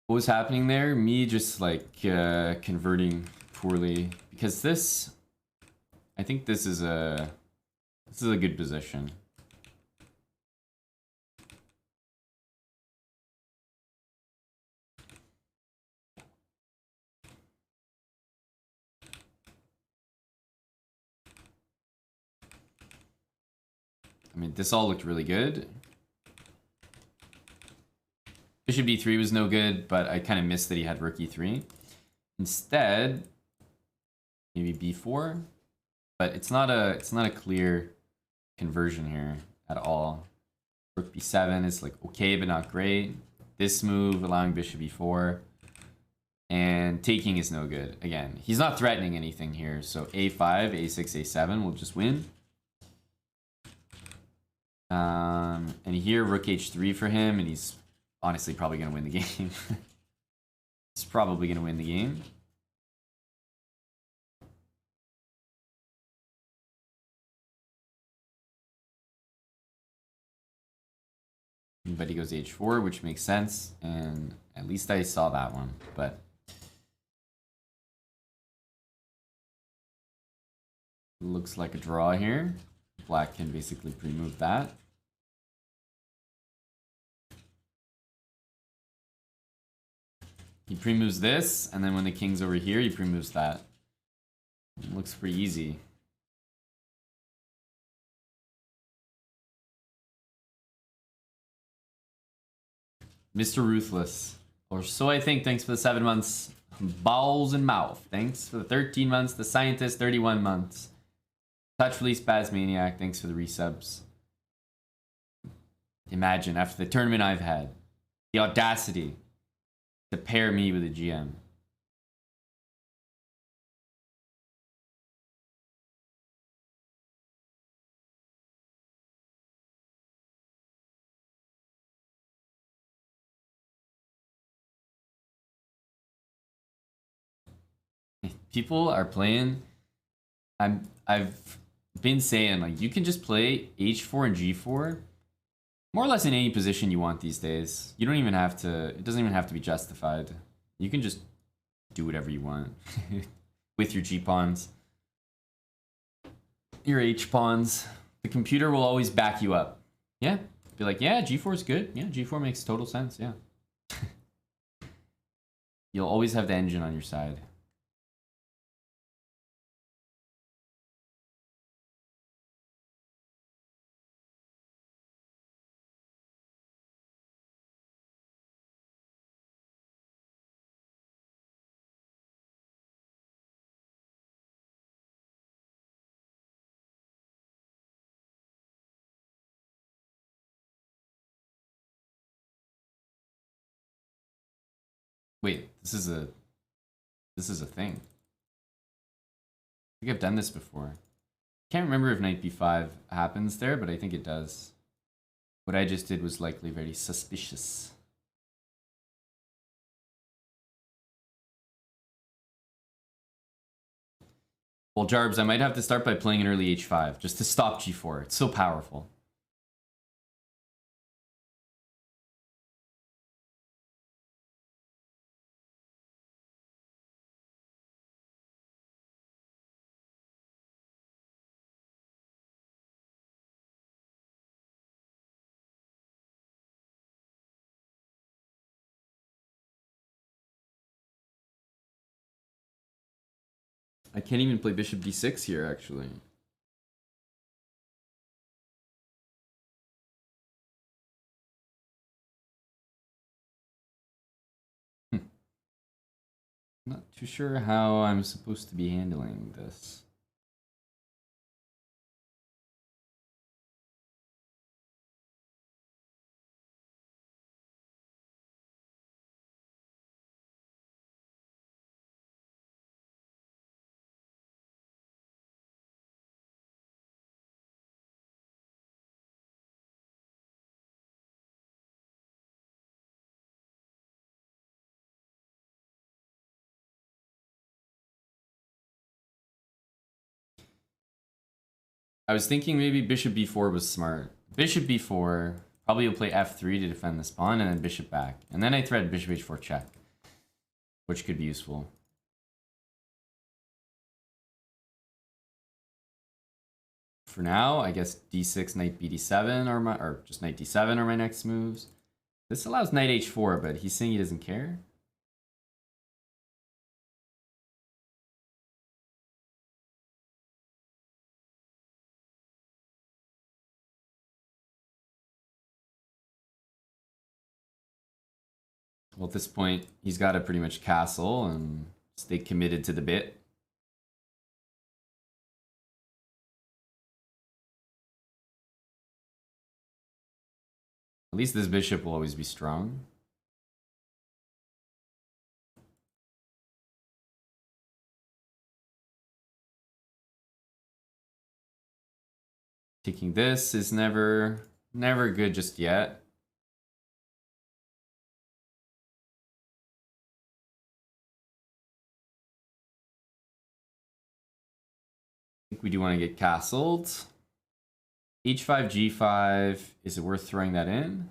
What was happening there? Me just like converting poorly. Because this, I think this is a good position. I mean, this all looked really good. Bishop d3 was no good, but I kind of missed that he had rook e3. Instead, maybe b4, but it's not a clear conversion here at all. Rook b7 is like okay, but not great. This move allowing bishop e4, and taking is no good. Again, he's not threatening anything here, so a5, a6, a7 will just win. And here rook h3 for him, and he's honestly probably gonna win the game. He's probably gonna win the game. But he goes h4, which makes sense, and at least I saw that one. But looks like a draw here. Black can basically pre-move that. He pre-moves this, and then when the king's over here, he pre-moves that. It looks pretty easy. Mr. Ruthless. Or so I think. Thanks for the 7 months. Balls and mouth. Thanks for the 13 months. The Scientist, 31 months. Touch Release Maniac. Thanks for the resubs. Imagine, after the tournament I've had, the audacity to pair me with a GM. People are playing. I've been saying like you can just play h4 and g4 more or less in any position you want these days. You don't even have to. It doesn't even have to be justified. You can just do whatever you want with your g pawns, your h pawns. The computer will always back you up. Yeah, be like, yeah, g4 is good. Yeah, g4 makes total sense. Yeah, you'll always have the engine on your side. Wait, this is a thing. I think I've done this before. Can't remember if knight b5 happens there, but I think it does. What I just did was likely very suspicious. Well, Jarbs, I might have to start by playing an early h5 just to stop g4. It's so powerful. I can't even play bishop d6 here, actually. Not too sure how I'm supposed to be handling this. I was thinking maybe bishop b4 was smart. Bishop b4, probably you'll play f3 to defend this pawn, and then bishop back. And then I thread bishop h4 check, which could be useful. For now, I guess d6, knight bd7 or just knight d7 are my next moves. This allows knight h4, but he's saying he doesn't care. Well, at this point, he's got to pretty much castle and stay committed to the bit. At least this bishop will always be strong. Taking this is never good just yet. I think we do want to get castled. H5, G5, is it worth throwing that in?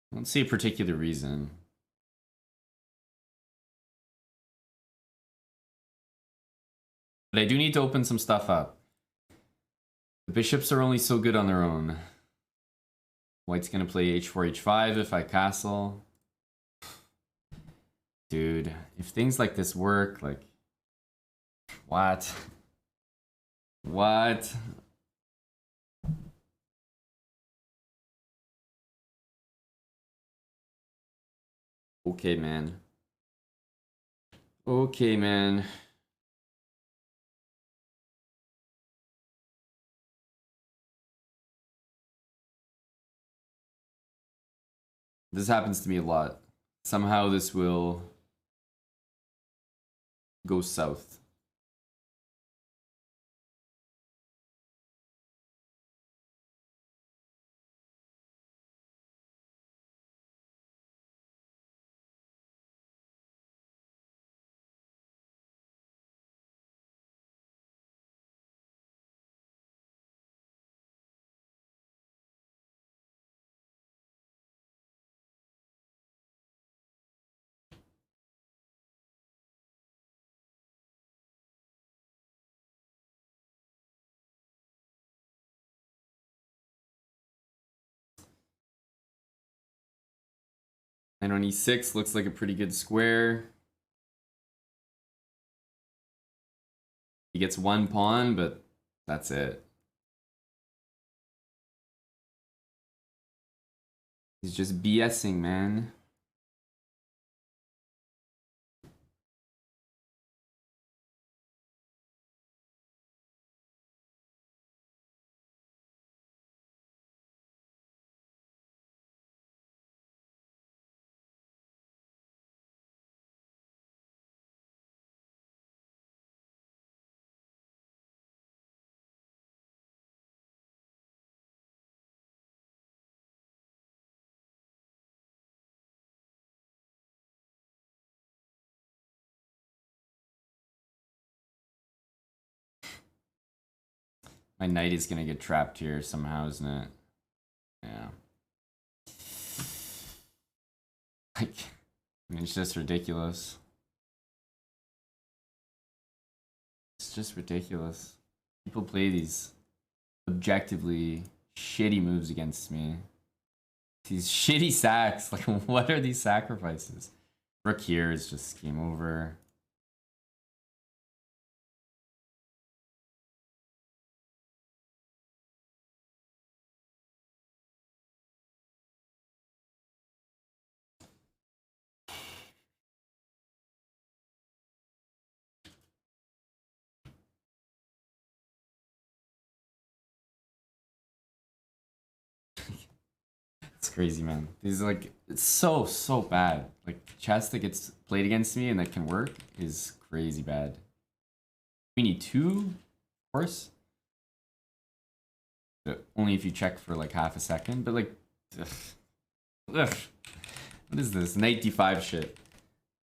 I don't see a particular reason. But I do need to open some stuff up. The bishops are only so good on their own. White's gonna play H4, H5 if I castle. Dude, if things like this work, like... What? What? Okay, man. Okay, man. This happens to me a lot. Somehow this will go south. Knight on e6 looks like a pretty good square. He gets one pawn, but that's it. He's just BSing, man. My knight is gonna get trapped here somehow, isn't it? Yeah. Like, I mean, it's just ridiculous. It's just ridiculous. People play these objectively shitty moves against me. These shitty sacks. Like, what are these sacrifices? Rook here is just game over. It's crazy, man. These like, it's so bad. Like, chess that gets played against me and that can work is crazy bad. We need two, of course. But only if you check for like half a second. But like, ugh. Ugh. What is this? Knight d5 shit.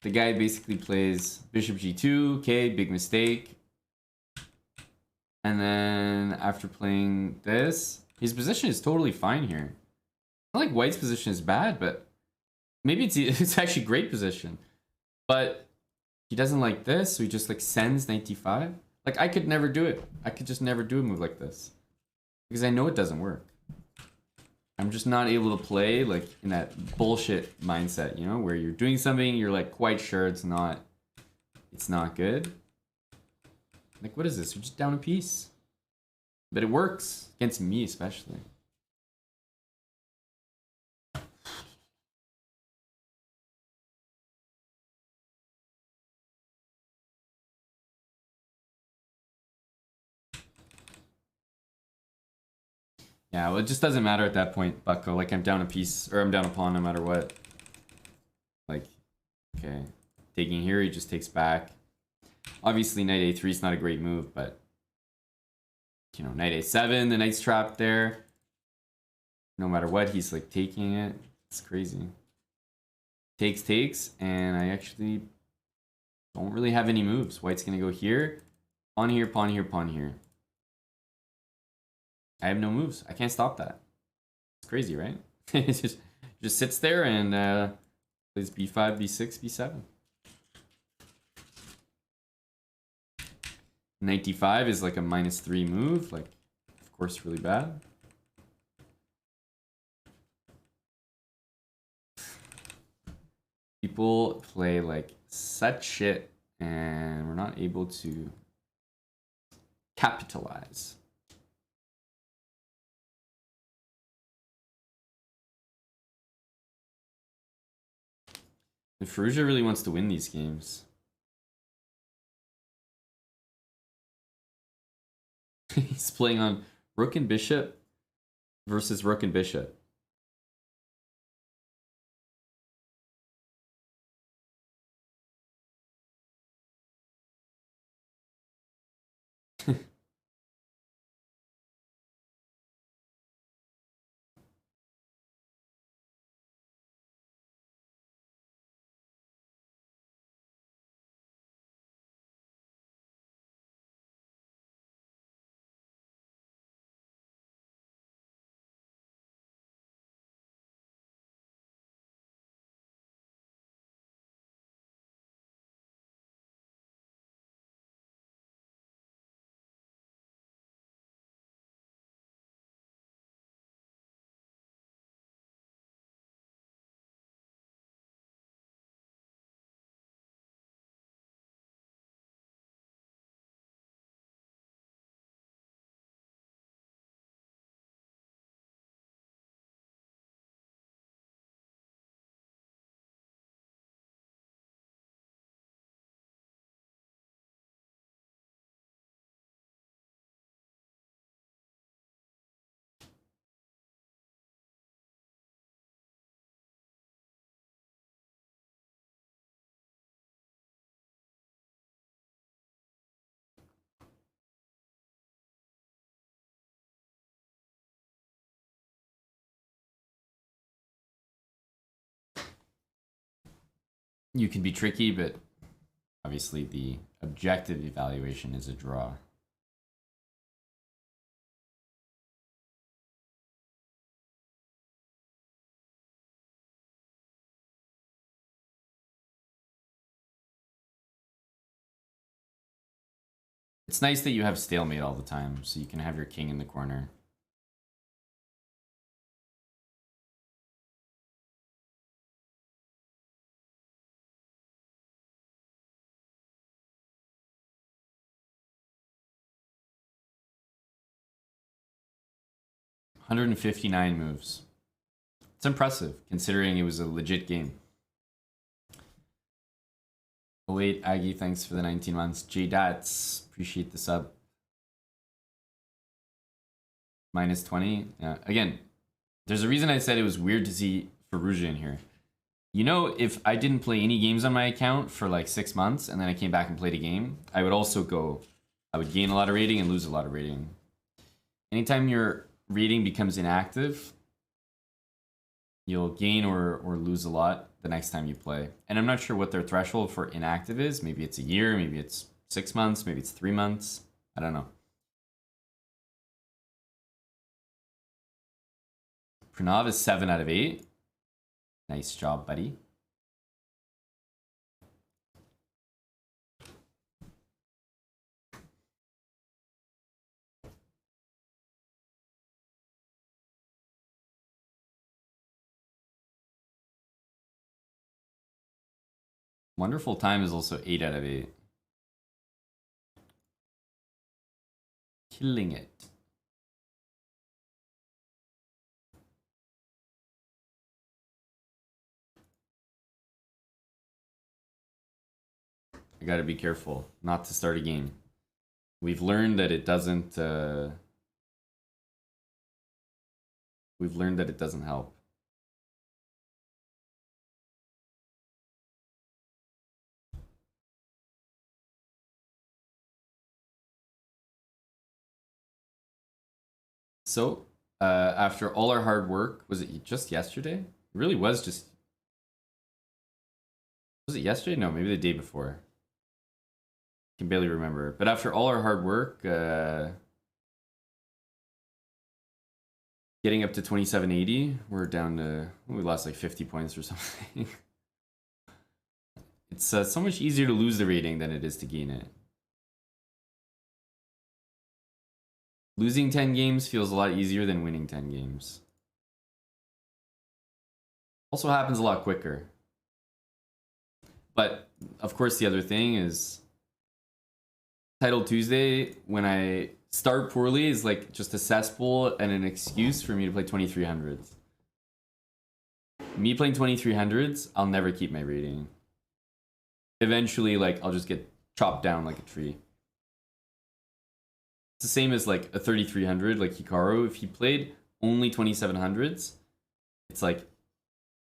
The guy basically plays bishop g2. Okay, big mistake. And then after playing this, his position is totally fine here. Not like White's position is bad, but maybe it's actually great position. But he doesn't like this, so he just like sends 95. Like I could never do it. I could just never do a move like this. Because I know it doesn't work. I'm just not able to play like in that bullshit mindset, you know, where you're doing something, you're like quite sure it's not good. Like, what is this? We're just down a piece. But it works against me, especially. Yeah, well, it just doesn't matter at that point, Bucko. Like, I'm down a piece, or I'm down a pawn no matter what. Like, okay. Taking here, he just takes back. Obviously, knight a3 is not a great move, but you know, knight a7, the knight's trapped there. No matter what, he's like taking it. It's crazy. Takes, and I actually don't really have any moves. White's gonna go here, pawn here, pawn here, pawn here. I have no moves. I can't stop that. It's crazy, right? It just sits there and plays b5, b6, b7. 95 is like a -3 move, like, of course, really bad. People play like such shit, and we're not able to capitalize. And Ferrugia really wants to win these games. He's playing on rook and bishop versus rook and bishop. You can be tricky, but obviously the objective evaluation is a draw. It's nice that you have stalemate all the time, so you can have your king in the corner. $159 moves. It's impressive, considering it was a legit game. Oh wait, Aggie, thanks for the 19 months. J-Dats, appreciate the sub. -20. Yeah, again, there's a reason I said it was weird to see Ferrugia in here. You know, if I didn't play any games on my account for like 6 months and then I came back and played a game, I would also go, I would gain a lot of rating and lose a lot of rating. Anytime your rating becomes inactive, you'll gain or lose a lot the next time you play. And I'm not sure what their threshold for inactive is. Maybe it's a year, maybe it's 6 months, maybe it's 3 months. I don't know. Pranav is 7 out of 8. Nice job, buddy. Wonderful Time is also 8 out of 8. Killing it. I gotta be careful not to start a game. We've learned that it doesn't. We've learned that it doesn't help. So, after all our hard work, was it just yesterday? It really was just. Was it yesterday? No, maybe the day before. Can barely remember. But after all our hard work, getting up to 2780, we're down to, we lost like 50 points or something. It's so much easier to lose the rating than it is to gain it. Losing 10 games feels a lot easier than winning 10 games. Also happens a lot quicker. But, of course, the other thing is Title Tuesday, when I start poorly, is like just a cesspool and an excuse for me to play 2300s. Me playing 2300s, I'll never keep my rating. Eventually, like, I'll just get chopped down like a tree. It's the same as like a 3300, like Hikaru. If he played only 2700s, it's like,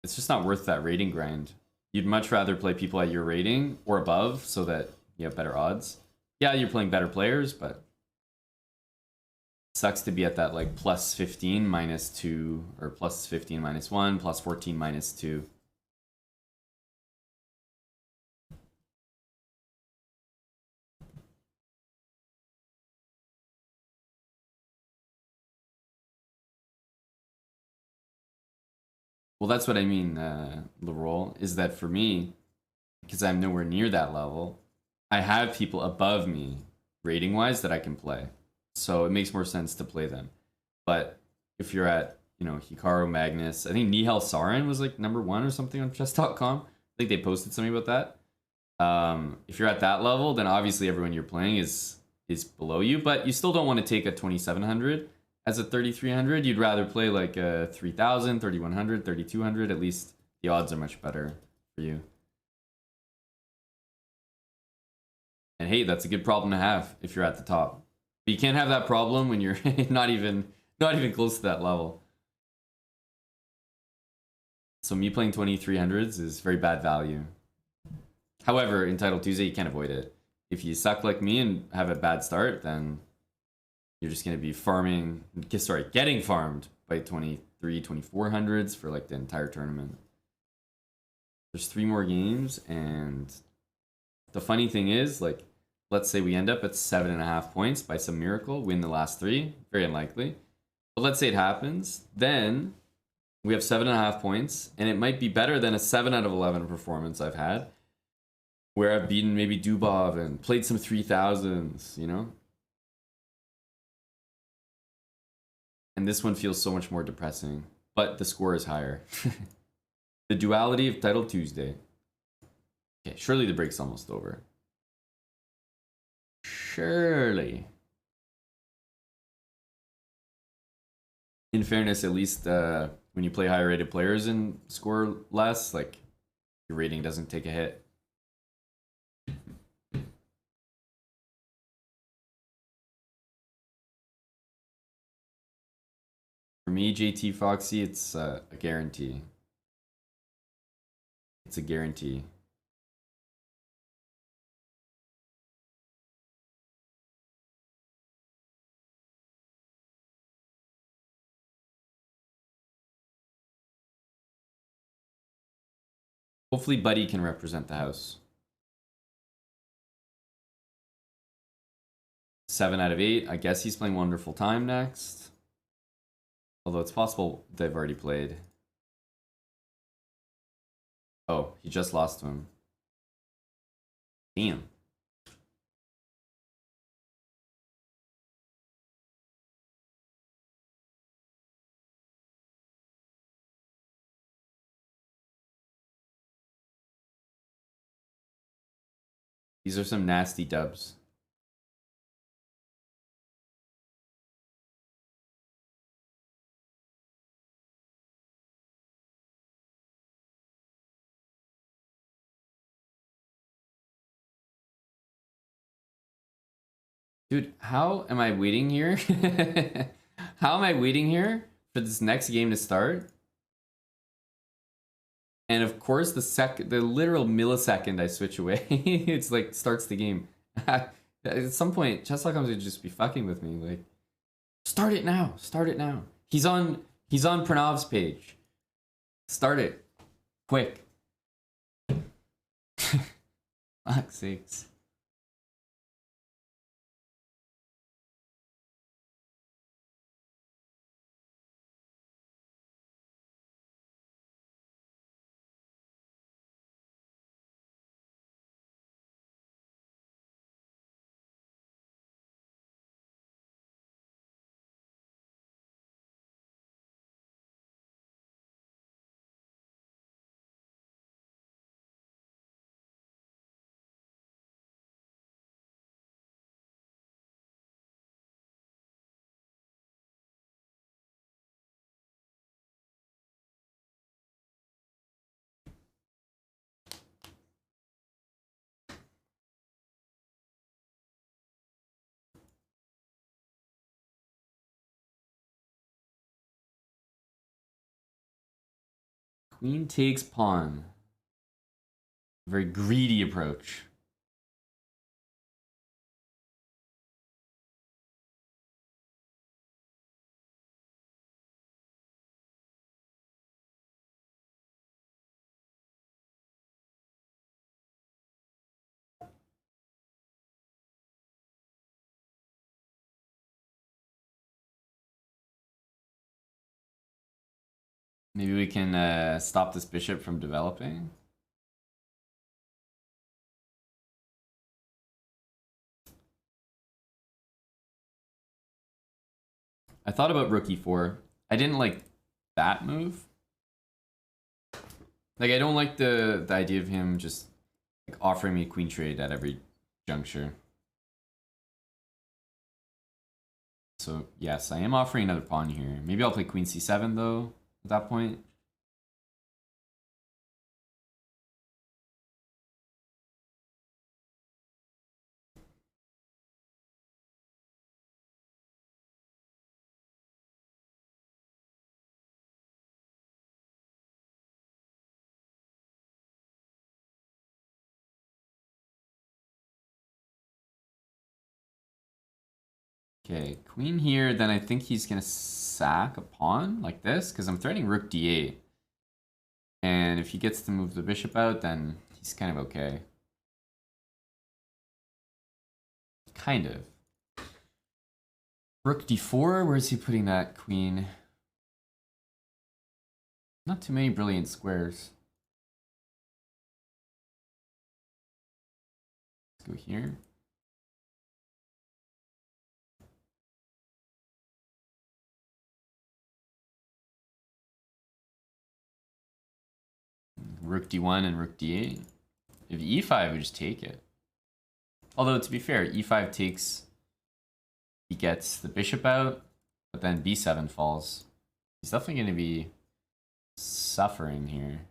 it's just not worth that rating grind. You'd much rather play people at your rating or above so that you have better odds. Yeah, you're playing better players, but it sucks to be at that like plus 15 minus 2, or plus 15 minus 1, plus 14 minus 2. Well, that's what I mean, Leroy, is that for me, because I'm nowhere near that level, I have people above me, rating-wise, that I can play. So it makes more sense to play them. But if you're at, you know, Hikaru, Magnus, I think Nihal Sarin was like #1 or something on chess.com. I think they posted something about that. If you're at that level, then obviously everyone you're playing is below you, but you still don't want to take a 2700 as a 3300. You'd rather play like a 3000, 3100, 3200. At least the odds are much better for you. And hey, that's a good problem to have if you're at the top. But you can't have that problem when you're not even close to that level. So me playing 2300s is very bad value. However, in Title Tuesday, you can't avoid it. If you suck like me and have a bad start, then you're just going to be getting farmed by 2400s for like the entire tournament. There's 3 more games, and the funny thing is, like, let's say we end up at 7.5 points by some miracle, win the last 3, very unlikely. But let's say it happens, then we have 7.5 points, and it might be better than a 7 out of 11 performance I've had, where I've beaten maybe Dubov and played some 3000s, you know? And this one feels so much more depressing, but the score is higher. The duality of Title Tuesday. Okay, surely the break's almost over. Surely. In fairness, at least when you play higher rated players and score less, like, your rating doesn't take a hit. For me, JT Foxy, it's a guarantee. It's a guarantee. Hopefully Buddy can represent the house. 7 out of 8. I guess he's playing Wonderful Time next. Although it's possible they've already played. Oh, he just lost to him. Damn. These are some nasty dubs. Dude, how am I waiting here? How am I waiting here for this next game to start? And of course, the literal millisecond I switch away, it's like starts the game. At some point, chess.com would just be fucking with me. Like, start it now. Start it now. He's on Pranav's page. Start it, quick. Fuck's sakes. Queen takes pawn. Very greedy approach. Maybe we can stop this bishop from developing. I thought about rook e4. I didn't like that move. Like, I don't like the idea of him just like offering me a queen trade at every juncture. So yes, I am offering another pawn here. Maybe I'll play queen c7 though at that point. Okay, queen here, then I think he's gonna sack a pawn like this, because I'm threatening rook d8. And if he gets to move the bishop out, then he's kind of okay. Kind of. Rook d4, where's he putting that queen? Not too many brilliant squares. Let's go here. Rook d1 and rook d8. If e5, we just take it. Although, to be fair, e5 takes... He gets the bishop out, but then b7 falls. He's definitely going to be suffering here.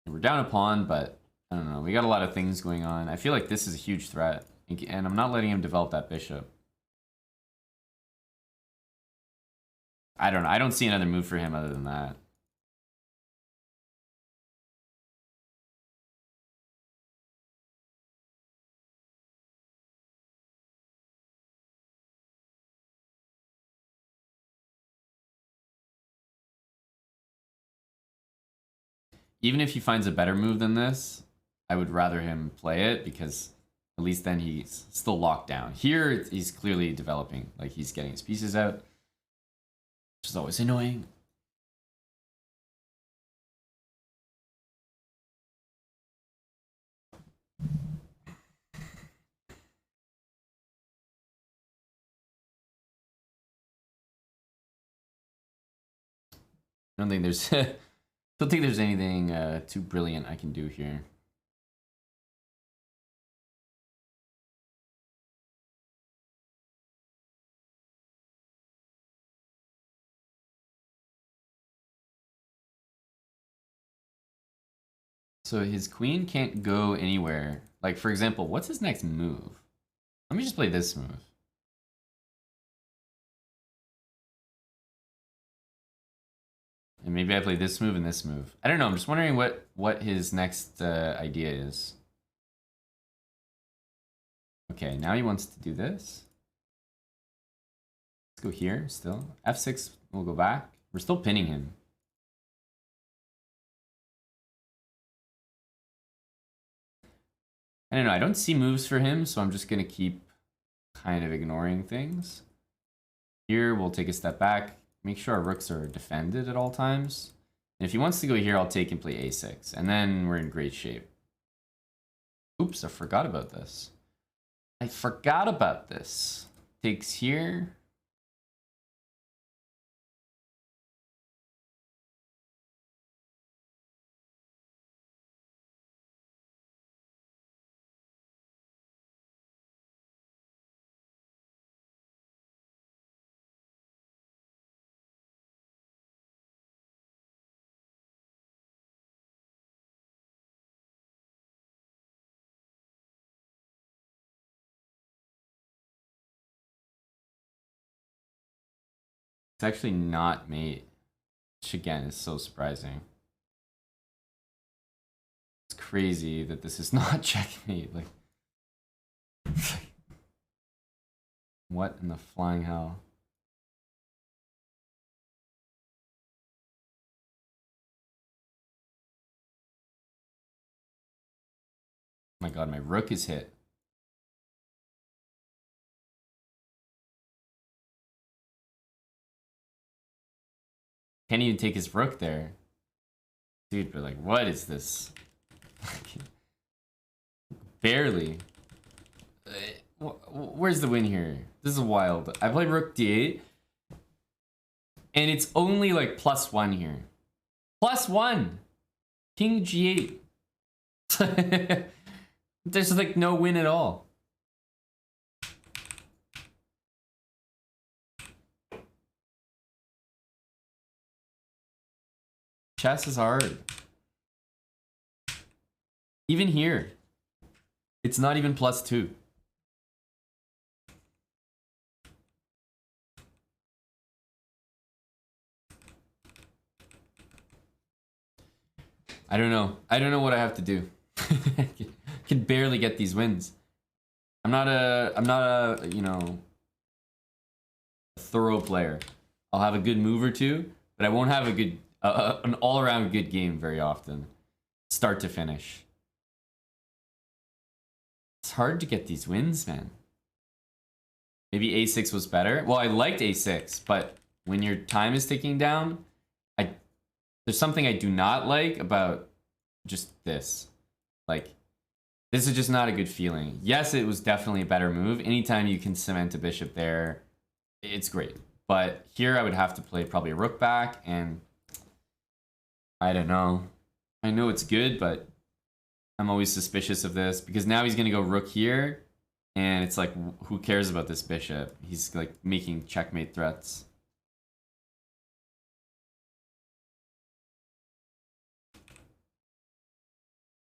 We're down a pawn, but I don't know. We got a lot of things going on. I feel like this is a huge threat, and I'm not letting him develop that bishop. I don't know. I don't see another move for him other than that. Even if he finds a better move than this, I would rather him play it because at least then he's still locked down. Here, he's clearly developing. Like, he's getting his pieces out. which is always annoying. I don't think there's don't think there's anything too brilliant I can do here. So his queen can't go anywhere. Like, for example, what's his next move? Let me just play this move. And maybe I play this move and this move. I don't know. I'm just wondering what his next idea is. Okay, now he wants to do this. Let's go here still. F6, we'll go back. We're still pinning him. I don't know. I don't see moves for him, so I'm just going to keep kind of ignoring things. Here, we'll take a step back. Make sure our rooks are defended at all times. And if he wants to go here, I'll take and play a6. And then we're in great shape. Oops, I forgot about this. I forgot about this. Takes here. It's actually not mate, which again is so surprising. It's crazy that this is not checkmate. Like, what in the flying hell? Oh my god, my rook is hit. Can't even take his rook there. Dude, but like, what is this? Barely. Where's the win here? This is wild. I played rook d8. And it's only like +1 here. +1! King g8. There's like no win at all. Chess is hard. Even here, it's not even +2. I don't know. I don't know what I have to do. Can barely get these wins. I'm not a, you know, thorough player. I'll have a good move or two, but I won't have a good an all-around good game very often. Start to finish. It's hard to get these wins, man. Maybe a6 was better. Well, I liked a6, but when your time is ticking down, there's something I do not like about just this. Like, this is just not a good feeling. Yes, it was definitely a better move. Anytime you can cement a bishop there, it's great. But here I would have to play probably a rook back, and I don't know. I know it's good, but I'm always suspicious of this because now he's going to go rook here, and it's like, who cares about this bishop? He's like making checkmate threats.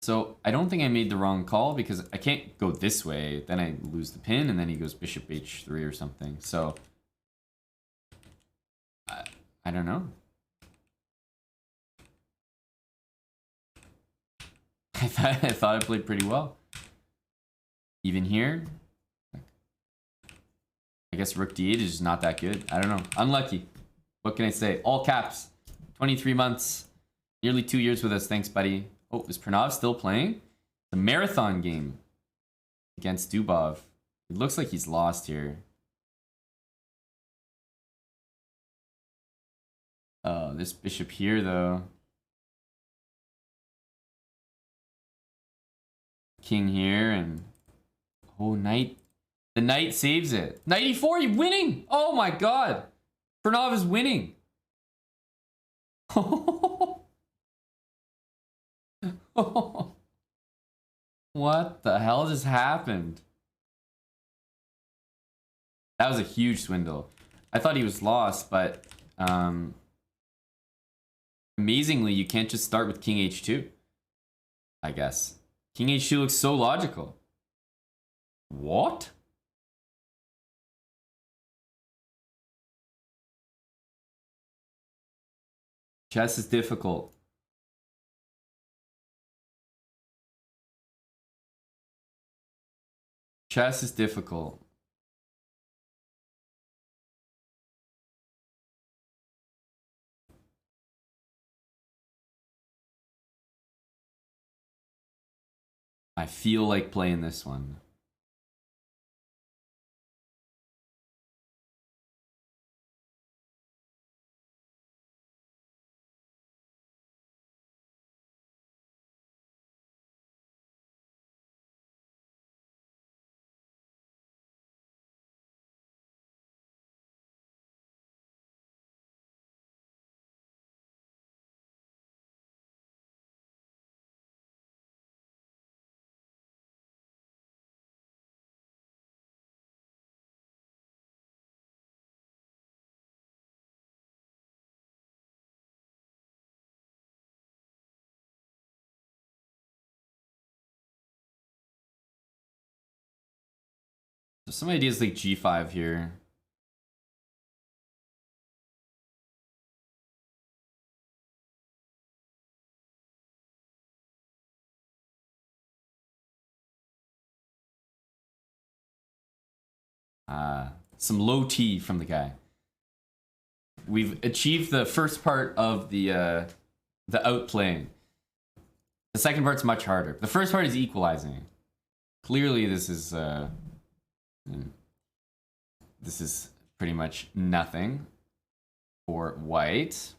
So I don't think I made the wrong call because I can't go this way. Then I lose the pin, and then he goes bishop h3 or something. So I don't know. I thought I played pretty well. Even here, I guess rook d8 is just not that good. I don't know. Unlucky. What can I say? All caps. 23 months. Nearly 2 years with us. Thanks, buddy. Oh, is Pranav still playing? The marathon game against Dubov. It looks like he's lost here. This bishop here, though. King here, and... Oh, knight. The knight saves it. Knight e4, you're winning! Oh my god! Pranav is winning! What the hell just happened? That was a huge swindle. I thought he was lost, but amazingly, you can't just start with king h2. I guess. King h2 looks so logical. What? Chess is difficult. Chess is difficult. I feel like playing this one. So some ideas like g5 here. Some low T from the guy. We've achieved the first part of the outplaying. The second part's much harder. The first part is equalizing. Clearly, this is pretty much nothing for white.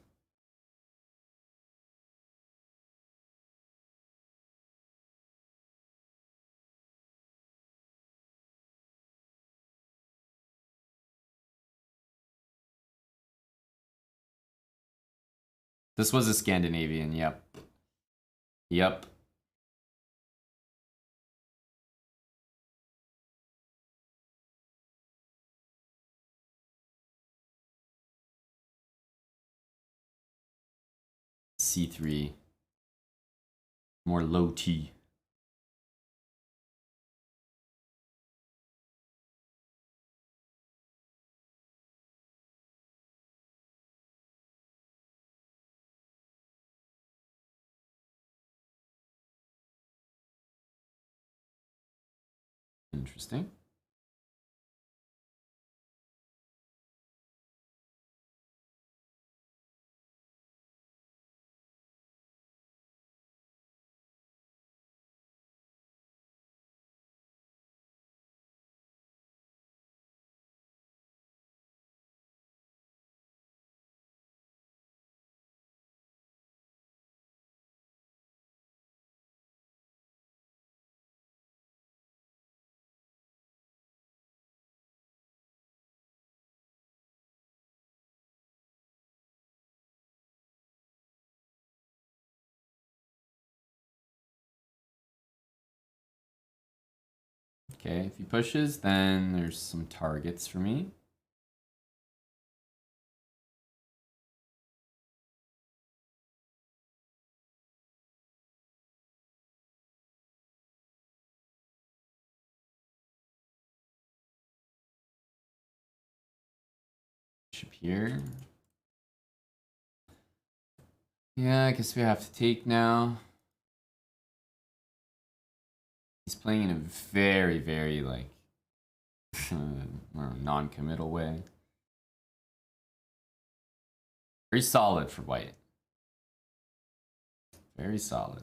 This was a Scandinavian, yep. Yep. C3. More low T. Interesting. Okay, if he pushes, then there's some targets for me. Bishop here. Yeah, I guess we have to take now. He's playing in a very, very, like, non-committal way. Very solid for white. Very solid.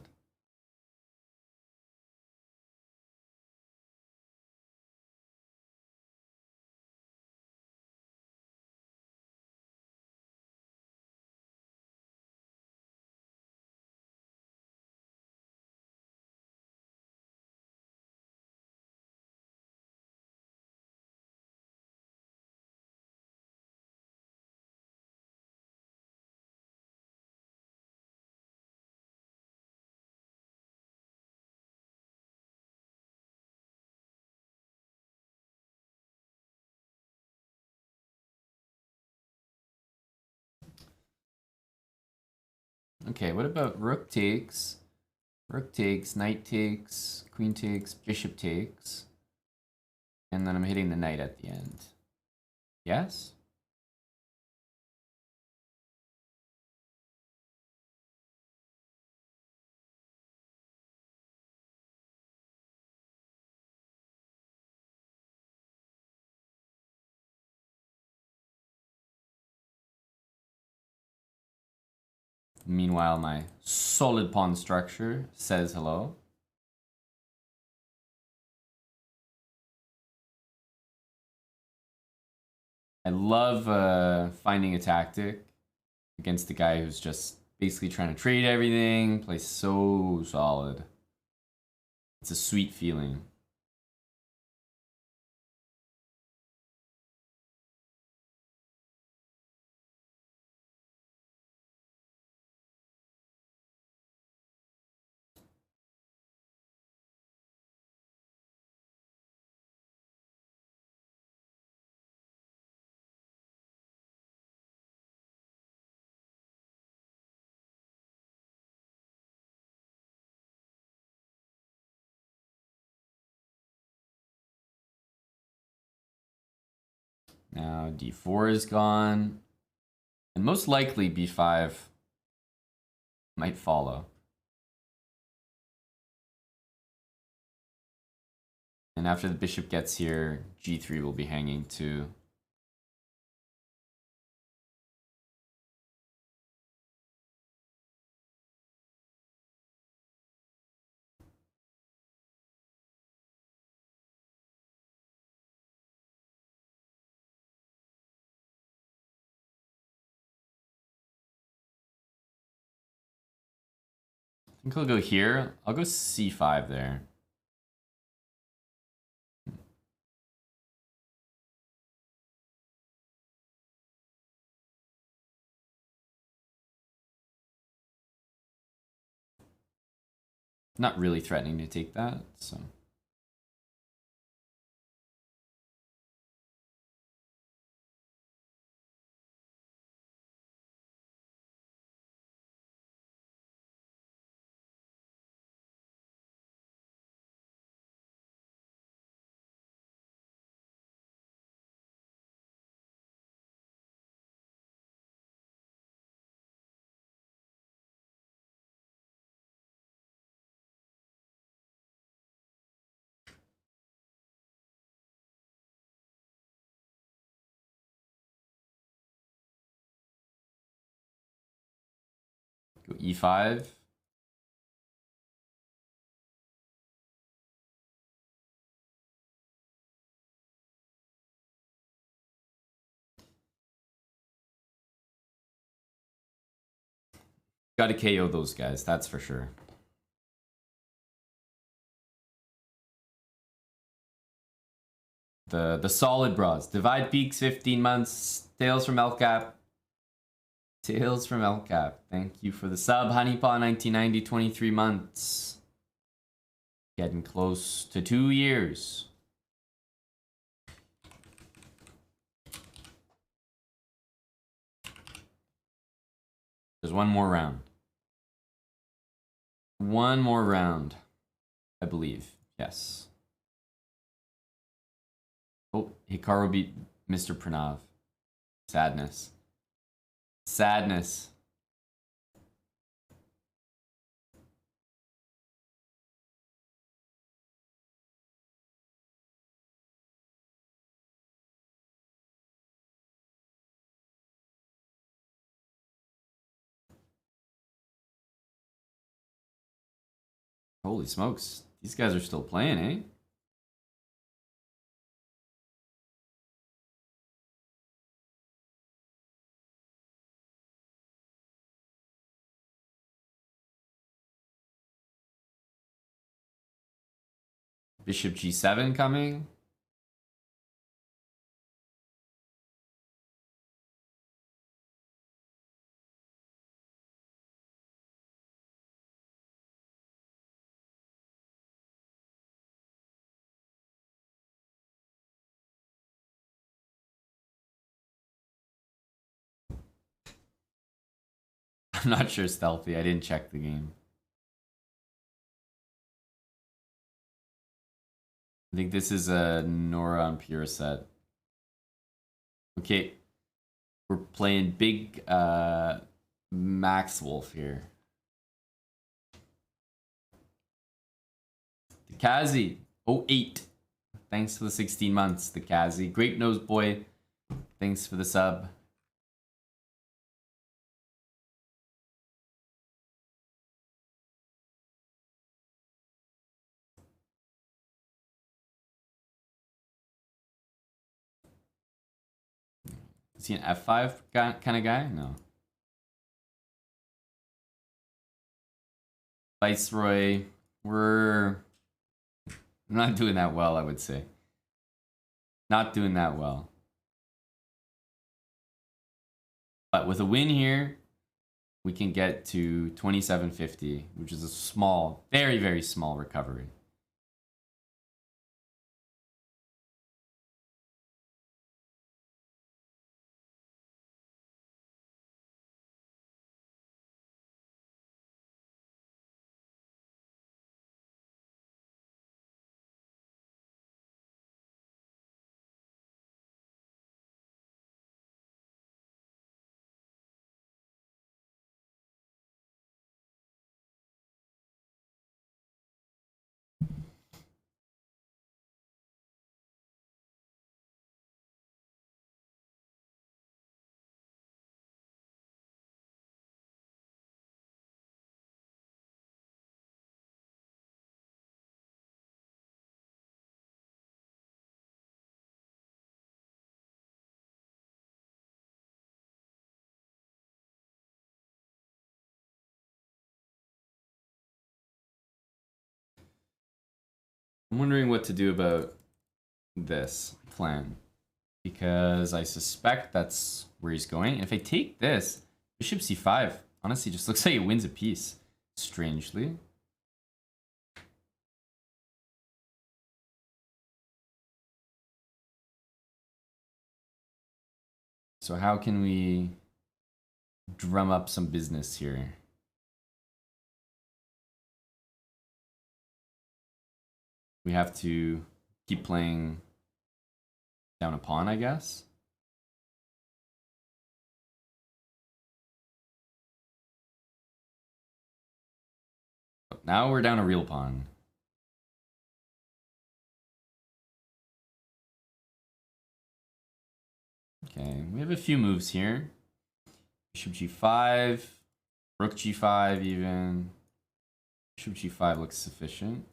Okay, what about rook takes? Rook takes, knight takes, queen takes, bishop takes. And then I'm hitting the knight at the end. Yes? Meanwhile, my solid pawn structure says hello. I love finding a tactic against the guy who's just basically trying to trade everything, plays so solid. It's a sweet feeling. Now d4 is gone. And most likely b5 might follow. And after the bishop gets here, g3 will be hanging too. I think I'll go here. I'll go c5 there. Not really threatening to take that, so. Go e5. Gotta KO those guys, that's for sure. The solid bras. Divide peaks 15 months. Tales from El Cap. Tales from El Cap. Thank you for the sub. Honeypaw 1990, 23 months. Getting close to 2 years. There's one more round. One more round, I believe. Yes. Oh, Hikaru beat Mr. Pranav. Sadness. Sadness. Holy smokes. These guys are still playing, eh? Bishop g7 coming. I'm not sure stealthy. I didn't check the game. I think this is a Nora on pure set. Okay. We're playing big Max Wolf here. The Kazi 08. Thanks for the 16 months, the Kazi. Grape Nose Boy. Thanks for the sub. Is he an F5 kind of guy? No. Viceroy. We're not doing that well, I would say. Not doing that well. But with a win here, we can get to 2750, which is a small, very, very small recovery. I'm wondering what to do about this plan, because I suspect that's where he's going. And if I take this, bishop c5, honestly, just looks like it wins a piece, strangely. So how can we drum up some business here? We have to keep playing down a pawn, I guess. But now we're down a real pawn. Okay, we have a few moves here. Bishop g5, rook g5 even. Bishop g5 looks sufficient.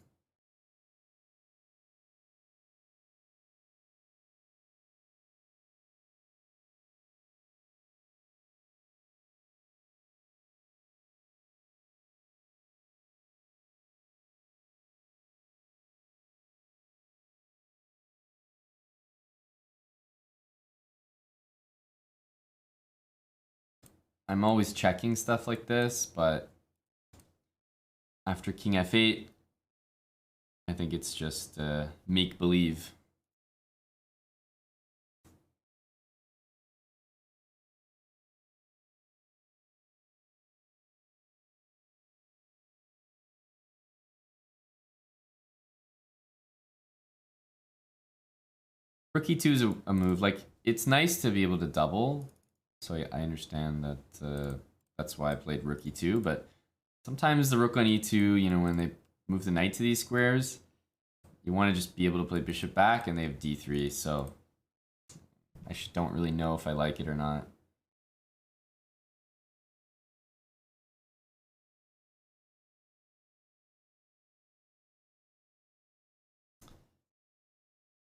I'm always checking stuff like this, but after king f8, I think it's just make-believe. Rook e2 is a move. Like, it's nice to be able to double, so I understand that that's why I played rook e2, but sometimes the rook on e2, you know, when they move the knight to these squares, you want to just be able to play bishop back, and they have d3, so I just don't really know if I like it or not.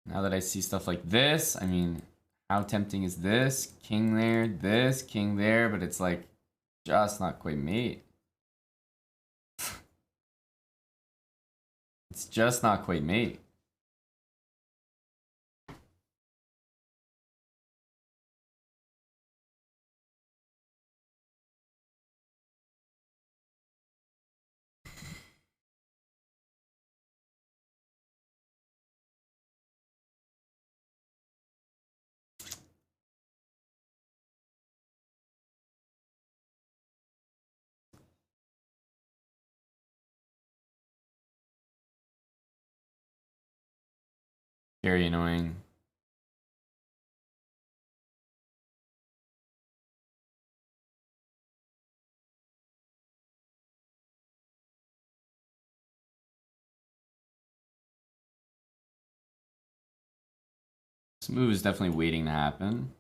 Now that I see stuff like this, I mean, how tempting is this? King there, this, king there, but it's like just not quite mate. It's just not quite mate. Very annoying. This move is definitely waiting to happen.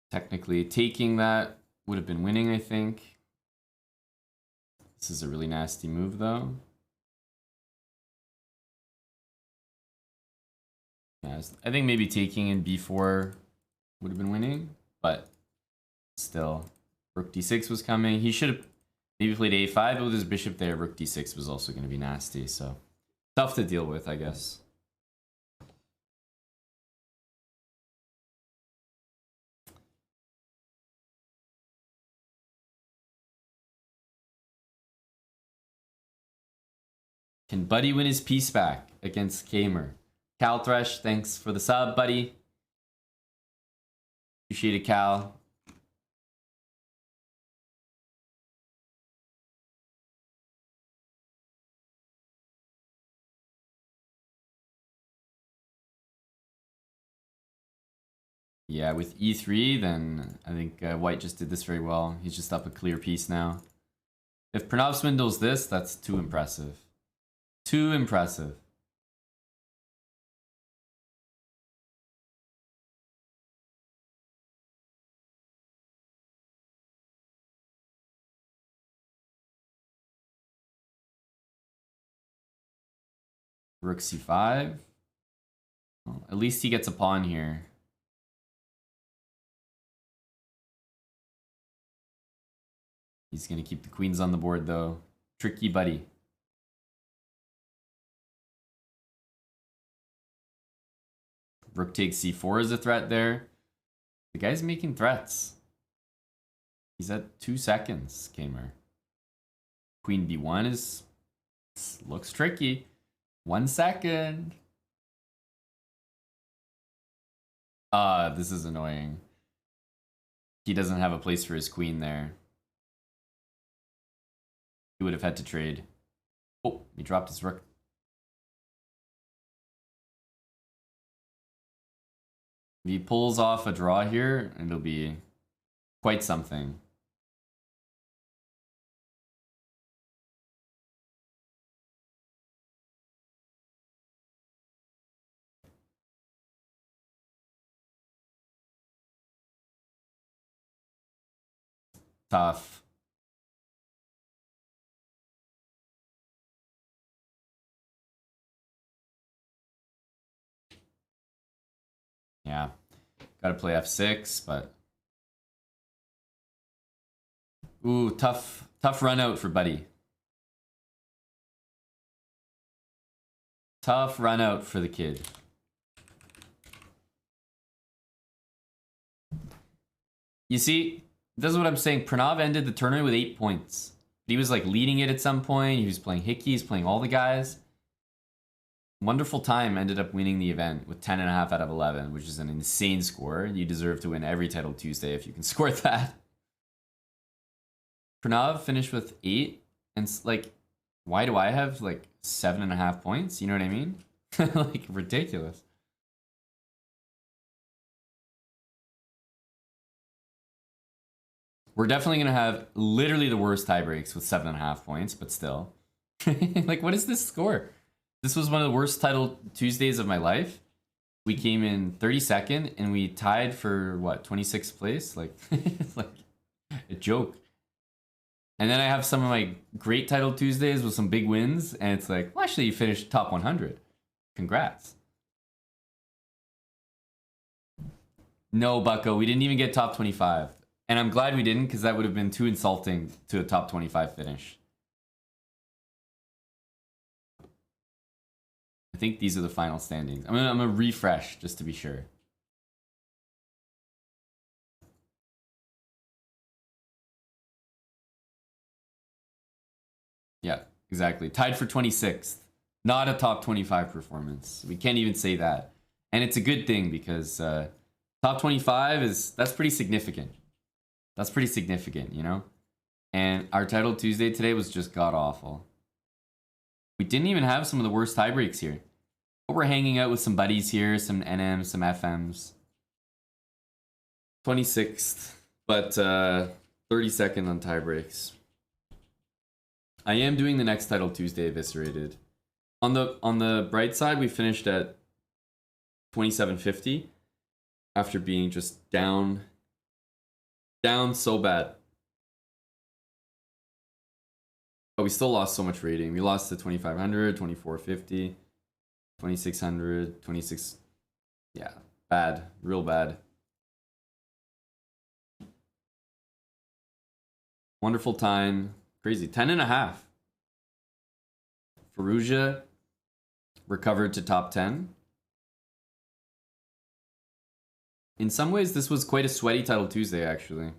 Technically, taking that would have been winning, I think. This is a really nasty move, though. Yeah, I think maybe taking in b4 would have been winning, but still. Rook d6 was coming. He should have maybe played a5, but with his bishop there, rook d6 was also going to be nasty, so tough to deal with, I guess. Can Buddy win his piece back against Kamer? Cal Thresh, thanks for the sub, buddy. Appreciate it, Cal. Yeah, with e3, then I think White just did this very well. He's just up a clear piece now. If Pranav swindles this, that's too impressive. Too impressive. Rook c5. Well, at least he gets a pawn here. He's going to keep the queens on the board, though. Tricky Buddy. Rook takes c4 as a threat there. The guy's making threats. He's at 2 seconds, Kamer. Queen b1 looks tricky. 1 second. This is annoying. He doesn't have a place for his queen there. He would have had to trade. Oh, he dropped his rook. If he pulls off a draw here, it'll be quite something. Tough. Yeah. Gotta play f6, but... Ooh, tough run out for Buddy. Tough run out for the kid. You see, this is what I'm saying. Pranav ended the tournament with 8 points. He was like leading it at some point. He was playing Hickey, he's playing all the guys. Wonderful Time ended up winning the event with 10.5 out of 11, which is an insane score. You deserve to win every title Tuesday if you can score that. Pranav finished with 8, and like, why do I have like 7.5 points? You know what I mean? Like, ridiculous. We're definitely gonna have literally the worst tie breaks with 7.5 points, but still. Like, what is this score? This was one of the worst title Tuesdays of my life. We came in 32nd and we tied for what, 26th place? Like, it's like a joke. And then I have some of my great title Tuesdays with some big wins, and it's like, well, actually, you finished top 100. Congrats. No, Bucko, we didn't even get top 25. And I'm glad we didn't, because that would have been too insulting to a top 25 finish. I think these are the final standings. I'm gonna refresh just to be sure. Yeah, exactly. Tied for 26th. Not a top 25 performance. We can't even say that. And it's a good thing because top 25 that's pretty significant. That's pretty significant, you know? And our title Tuesday today was just god awful. We didn't even have some of the worst tie breaks here. But we're hanging out with some buddies here, some NMs, some FMs. 26th, but 32nd on tie breaks. I am doing the next title Tuesday eviscerated. On the bright side, we finished at 2750 after being just down so bad. But we still lost so much rating. We lost to 2500, 2450, 2600, 26. Yeah, bad, real bad. Wonderful time. Crazy. 10.5. Fallujah recovered to top 10. In some ways, this was quite a sweaty title Tuesday, actually.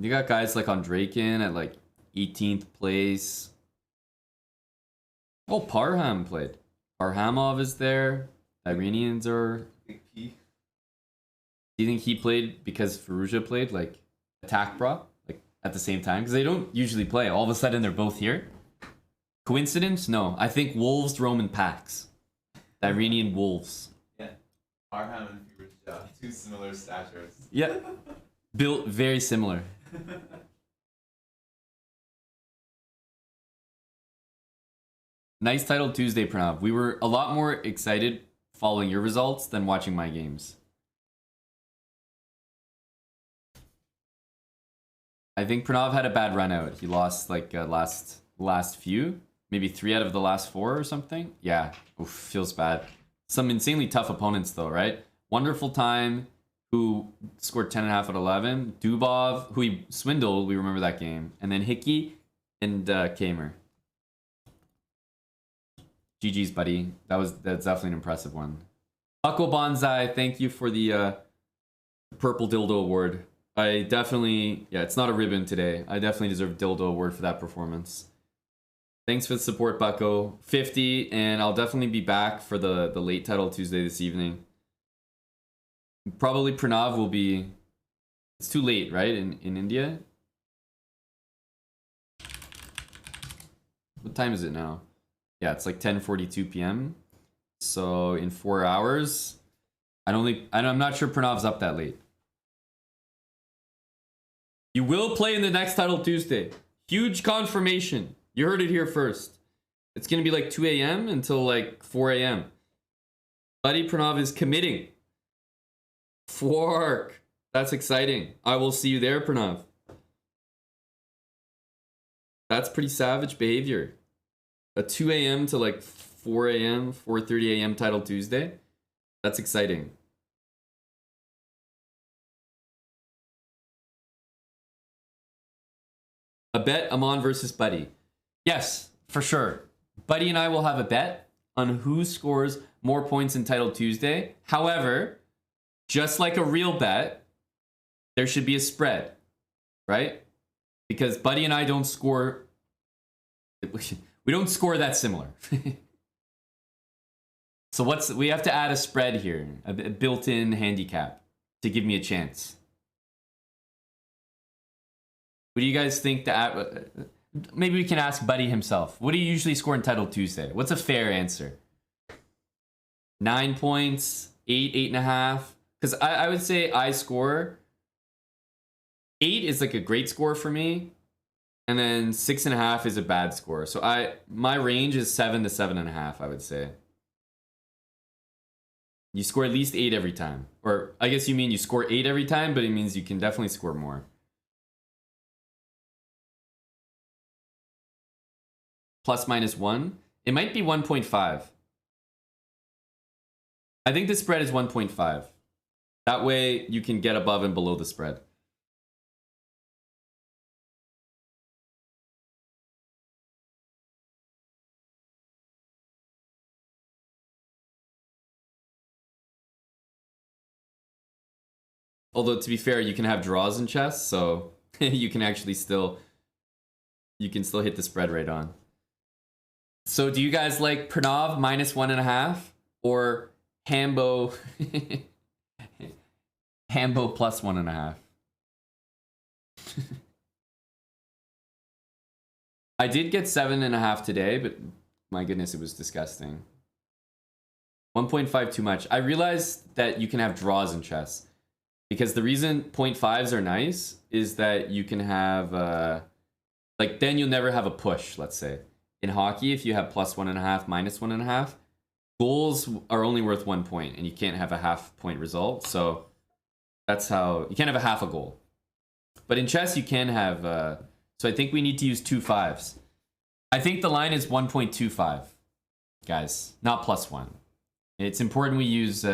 You got guys like Andraken at like 18th place. Oh, Parham played. Parhamov is there. Iranians are. Big P. Do you think he played because Fallujah played like attack bra like at the same time? Because they don't usually play. All of a sudden they're both here. Coincidence? No. I think wolves roam in packs. The Iranian wolves. Yeah. Arham and Fallujah, two similar statures. Yeah. Built very similar. Nice title Tuesday, Pranav. We were a lot more excited following your results than watching my games. I think Pranav had a bad run out. He lost like last few, maybe 3 out of the last 4 or something. Yeah, oof, feels bad. Some insanely tough opponents though, right? Wonderful Time, who scored 10.5 out of 11. Dubov, who he swindled, we remember that game. And then Hickey and Kamer. GG's, buddy. That's definitely an impressive one. Bucko Bonsai, thank you for the Purple Dildo Award. I definitely, yeah, it's not a ribbon today. I definitely deserve Dildo Award for that performance. Thanks for the support, Bucko. 50, and I'll definitely be back for the late title Tuesday this evening. Probably Pranav will be, it's too late, right, in India? What time is it now? Yeah, it's like 10:42 p.m. So in 4 hours, I'm not sure Pranav's up that late. You will play in the next title Tuesday. Huge confirmation. You heard it here first. It's gonna be like 2 a.m. until like 4 a.m. Buddy Pranav is committing. Fork. That's exciting. I will see you there, Pranav. That's pretty savage behavior. A 2 a.m. to like 4 a.m., 4:30 a.m. title Tuesday. That's exciting. A bet, Aman versus Buddy. Yes, for sure. Buddy and I will have a bet on who scores more points in title Tuesday. However, just like a real bet, there should be a spread, right? Because Buddy and I don't score... We don't score that similar. So we have to add a spread here, a built-in handicap to give me a chance. What do you guys think to add? Maybe we can ask Buddy himself. What do you usually score in title Tuesday? What's a fair answer? 9 points, 8, 8.5. Because I would say I score 8 is like a great score for me. And then 6.5 is a bad score. So my range is 7 to 7.5, I would say. You score at least 8 every time. Or I guess you mean you score 8 every time, but it means you can definitely score more. Plus minus 1. It might be 1.5. I think the spread is 1.5. That way you can get above and below the spread. Although to be fair, you can have draws in chess, so you can actually still hit the spread right on. So do you guys like Pranav -1.5 or Hambo Hambo +1.5? I did get 7.5 today, but my goodness, it was disgusting. 1.5 too much. I realized that you can have draws in chess. Because the reason 0.5s are nice is that you can have, like, then you'll never have a push, let's say. In hockey, if you have +1.5, -1.5, goals are only worth 1 point, and you can't have a half-point result. So that's how you can't have a half a goal. But in chess, you can have. So I think we need to use 2 5s. I think the line is 1.25, guys, not +1. It's important we use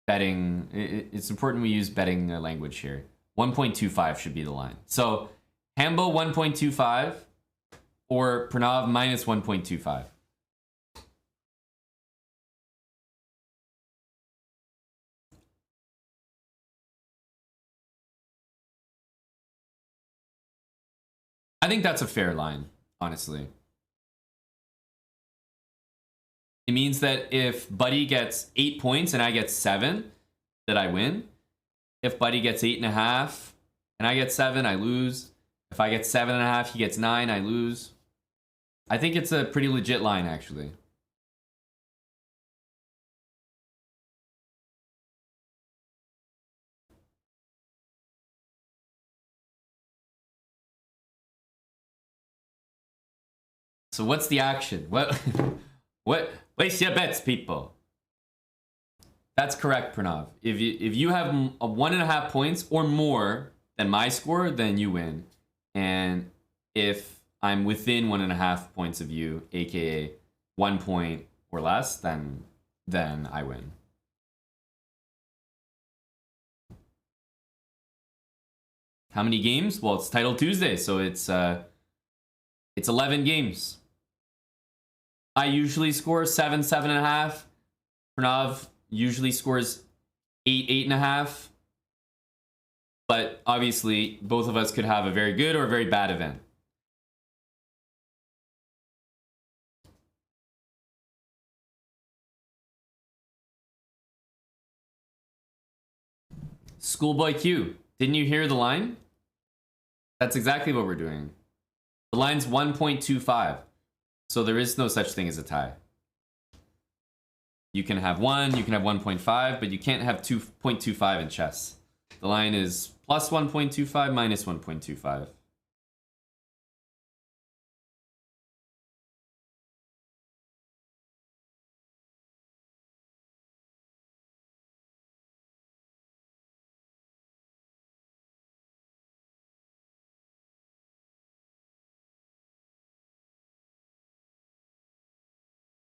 betting. It's important we use betting language here. 1.25 should be the line. So Hambo 1.25 or Pranav -1.25. I think that's a fair line, honestly. It means that if Buddy gets 8 points and I get 7, that I win. If Buddy gets 8.5 and I get 7, I lose. If I get 7.5, he gets 9, I lose. I think it's a pretty legit line, actually. So what's the action? What? Place your bets, people. That's correct, Pranav. If you have a 1.5 points or more than my score, then you win. And if I'm within 1.5 points of you, aka 1 point or less, then I win. How many games? Well, it's Title Tuesday, so it's 11 games. I usually score 7, 7.5. Pranav usually scores 8, 8.5. But obviously, both of us could have a very good or a very bad event. Schoolboy Q, didn't you hear the line? That's exactly what we're doing. The line's 1.25. So there is no such thing as a tie. You can have 1, you can have 1.5, but you can't have 2.25 in chess. The line is +1.25, -1.25.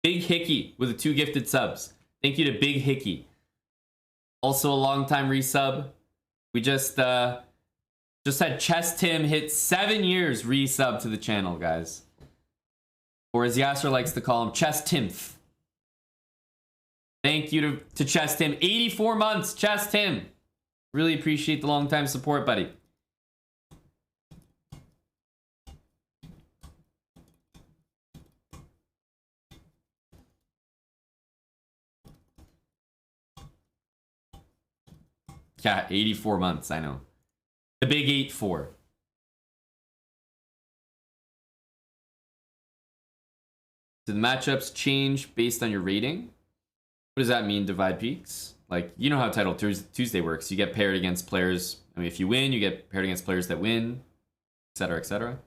Big Hickey with the 2 gifted subs. Thank you to Big Hickey. Also a long time resub. We just had Chess Tim hit 7 years resub to the channel, guys. Or as Yasser likes to call him, Chess Timth. Thank you to Chess Tim. 84 months, Chess Tim. Really appreciate the long time support, buddy. Yeah, 84 months, I know. The big 8-4. Do the matchups change based on your rating? What does that mean, divide peaks? Like, you know how Title Tuesday works. You get paired against players. I mean, if you win, you get paired against players that win, etc., etc.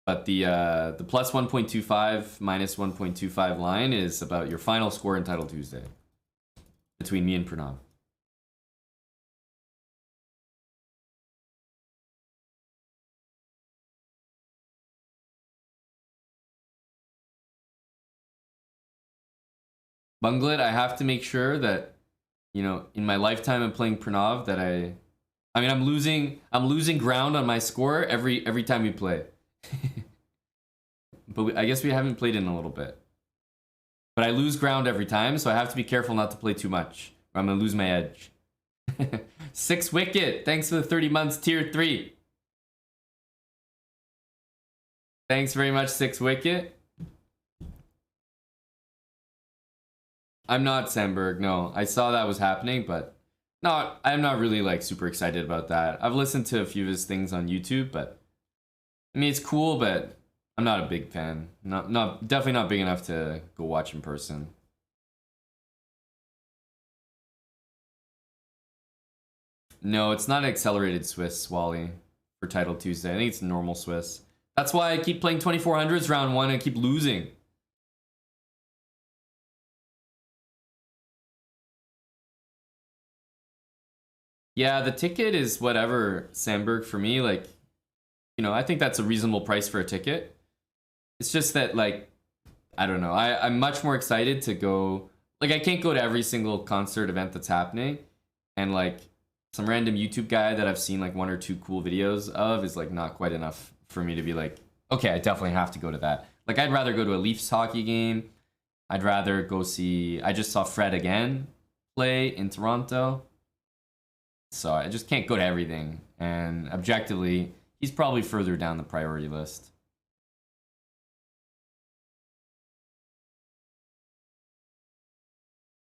But the +1.25, -1.25 line is about your final score in Title Tuesday between me and Pranav. Bunglet, I have to make sure that, you know, in my lifetime of playing Pranav, that I mean, I'm losing ground on my score every time we play. But I guess we haven't played in a little bit. But I lose ground every time, so I have to be careful not to play too much, or I'm gonna lose my edge. 6 wicket. Thanks for the 30 months, tier 3. Thanks very much, 6 wicket. I'm not Sandberg, no. I saw that was happening, but I'm not really like super excited about that. I've listened to a few of his things on YouTube, but I mean, it's cool, but I'm not a big fan. Definitely not big enough to go watch in person. No, it's not accelerated Swiss, Wally, for Title Tuesday. I think it's normal Swiss. That's why I keep playing 2400s round 1 and keep losing. Yeah, the ticket is whatever, Sandberg, for me. Like, you know, I think that's a reasonable price for a ticket. It's just that, like, I don't know. I'm much more excited to go. Like, I can't go to every single concert event that's happening. And, like, some random YouTube guy that I've seen, like, 1 or 2 cool videos of is, like, not quite enough for me to be like, okay, I definitely have to go to that. Like, I'd rather go to a Leafs hockey game. I'd rather go see. I just saw Fred again play in Toronto. So I just can't go to everything. And objectively, he's probably further down the priority list.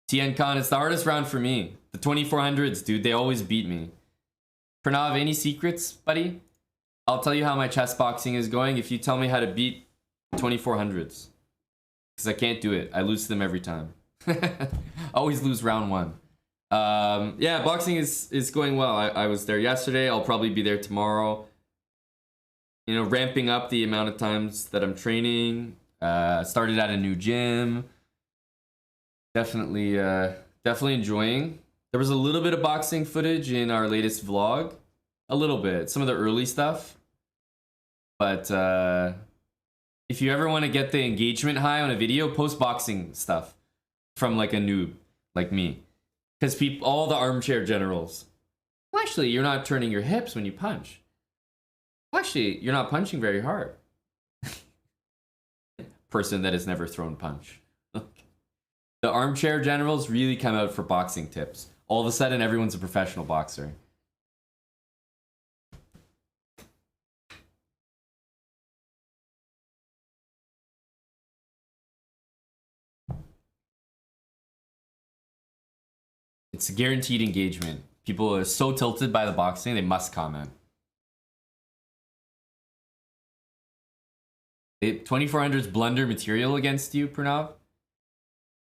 Tien Khan, it's the hardest round for me. The 2400s, dude, they always beat me. Pranav, any secrets, buddy? I'll tell you how my chess boxing is going if you tell me how to beat 2400s. Because I can't do it. I lose to them every time. Always lose round 1. Yeah, boxing is going well. I was there yesterday. I'll probably be there tomorrow. You know, ramping up the amount of times that I'm training. Started at a new gym. Definitely enjoying. There was a little bit of boxing footage in our latest vlog. A little bit. Some of the early stuff. But if you ever want to get the engagement high on a video, post boxing stuff from like a noob like me. Because all the armchair generals. Well, actually, you're not turning your hips when you punch. Well, actually, you're not punching very hard. Person that has never thrown punch. The armchair generals really come out for boxing tips. All of a sudden, everyone's a professional boxer. It's a guaranteed engagement. People are so tilted by the boxing, they must comment. 2400's blunder material against you, Pranav?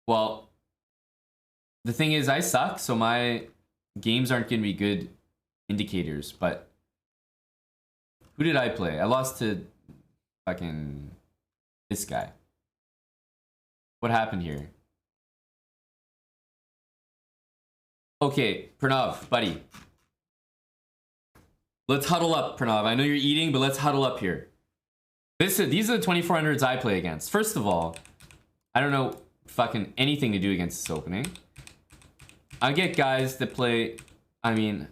Well, the thing is, I suck, so my games aren't going to be good indicators, but who did I play? I lost to fucking this guy. What happened here? Okay, Pranav, buddy. Let's huddle up, Pranav. I know you're eating, but let's huddle up here. These are the 2400s I play against. First of all, I don't know fucking anything to do against this opening. I get guys that play, I mean,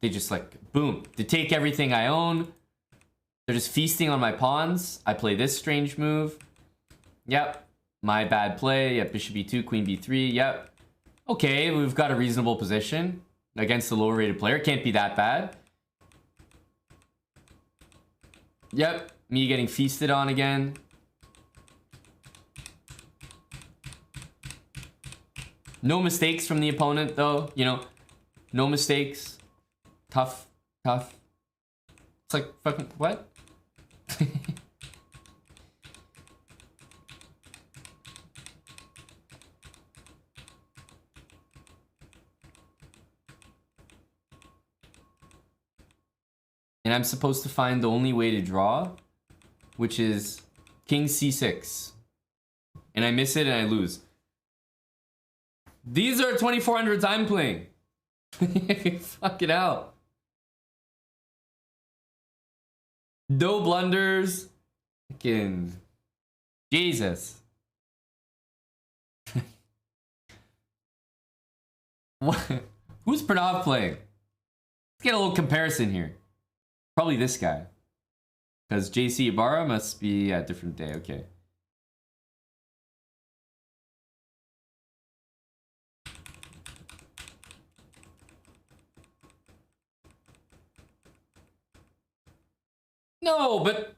they just like, boom. They take everything I own. They're just feasting on my pawns. I play this strange move. Yep. My bad play. Yep, bishop b2, queen b3. Yep. Okay, we've got a reasonable position against a lower rated player. Can't be that bad. Yep, me getting feasted on again. No mistakes from the opponent, though. You know, no mistakes. Tough, tough. It's like, fucking, what? And I'm supposed to find the only way to draw, which is king c6. And I miss it and I lose. These are 2400s I'm playing. Fucking hell. No blunders. Fucking Jesus. What? Who's Pranav playing? Let's get a little comparison here. Probably this guy. Because JC Ibarra must be a different day. Okay. No, but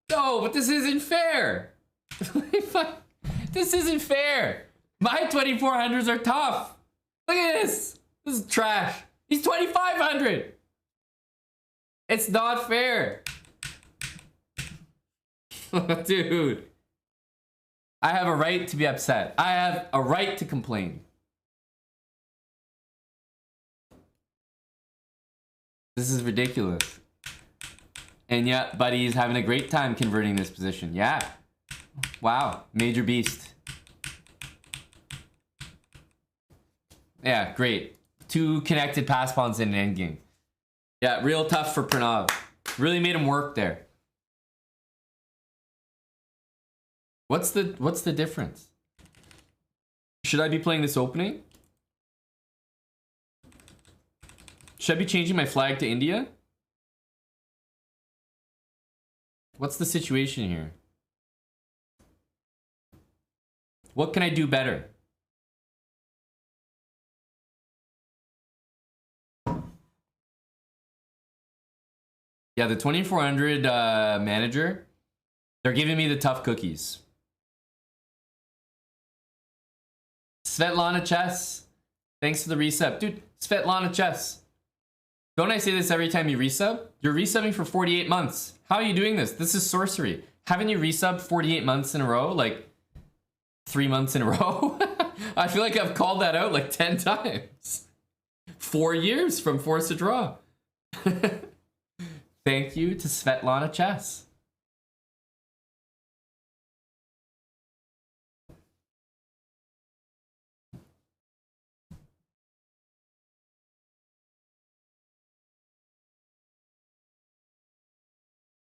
no, but this isn't fair. This isn't fair. My 2400s are tough. Look at this. This is trash. He's 2500. It's not fair. Dude. I have a right to be upset. I have a right to complain. This is ridiculous. And yeah, buddy is having a great time converting this position. Yeah. Wow. Major beast. Yeah, great. 2 connected pass pawns in an endgame. Yeah, real tough for Pranav. Really made him work there. What's the difference? Should I be playing this opening? Should I be changing my flag to India? What's the situation here? What can I do better? Yeah, the 2400 manager, they're giving me the tough cookies. Svetlana Chess, thanks for the resub. Dude, Svetlana Chess. Don't I say this every time you resub? You're resubbing for 48 months. How are you doing this? This is sorcery. Haven't you resubbed 48 months in a row? Like 3 months in a row? I feel like I've called that out like 10 times. 4 years from Force to Draw. Thank you to Svetlana Chess.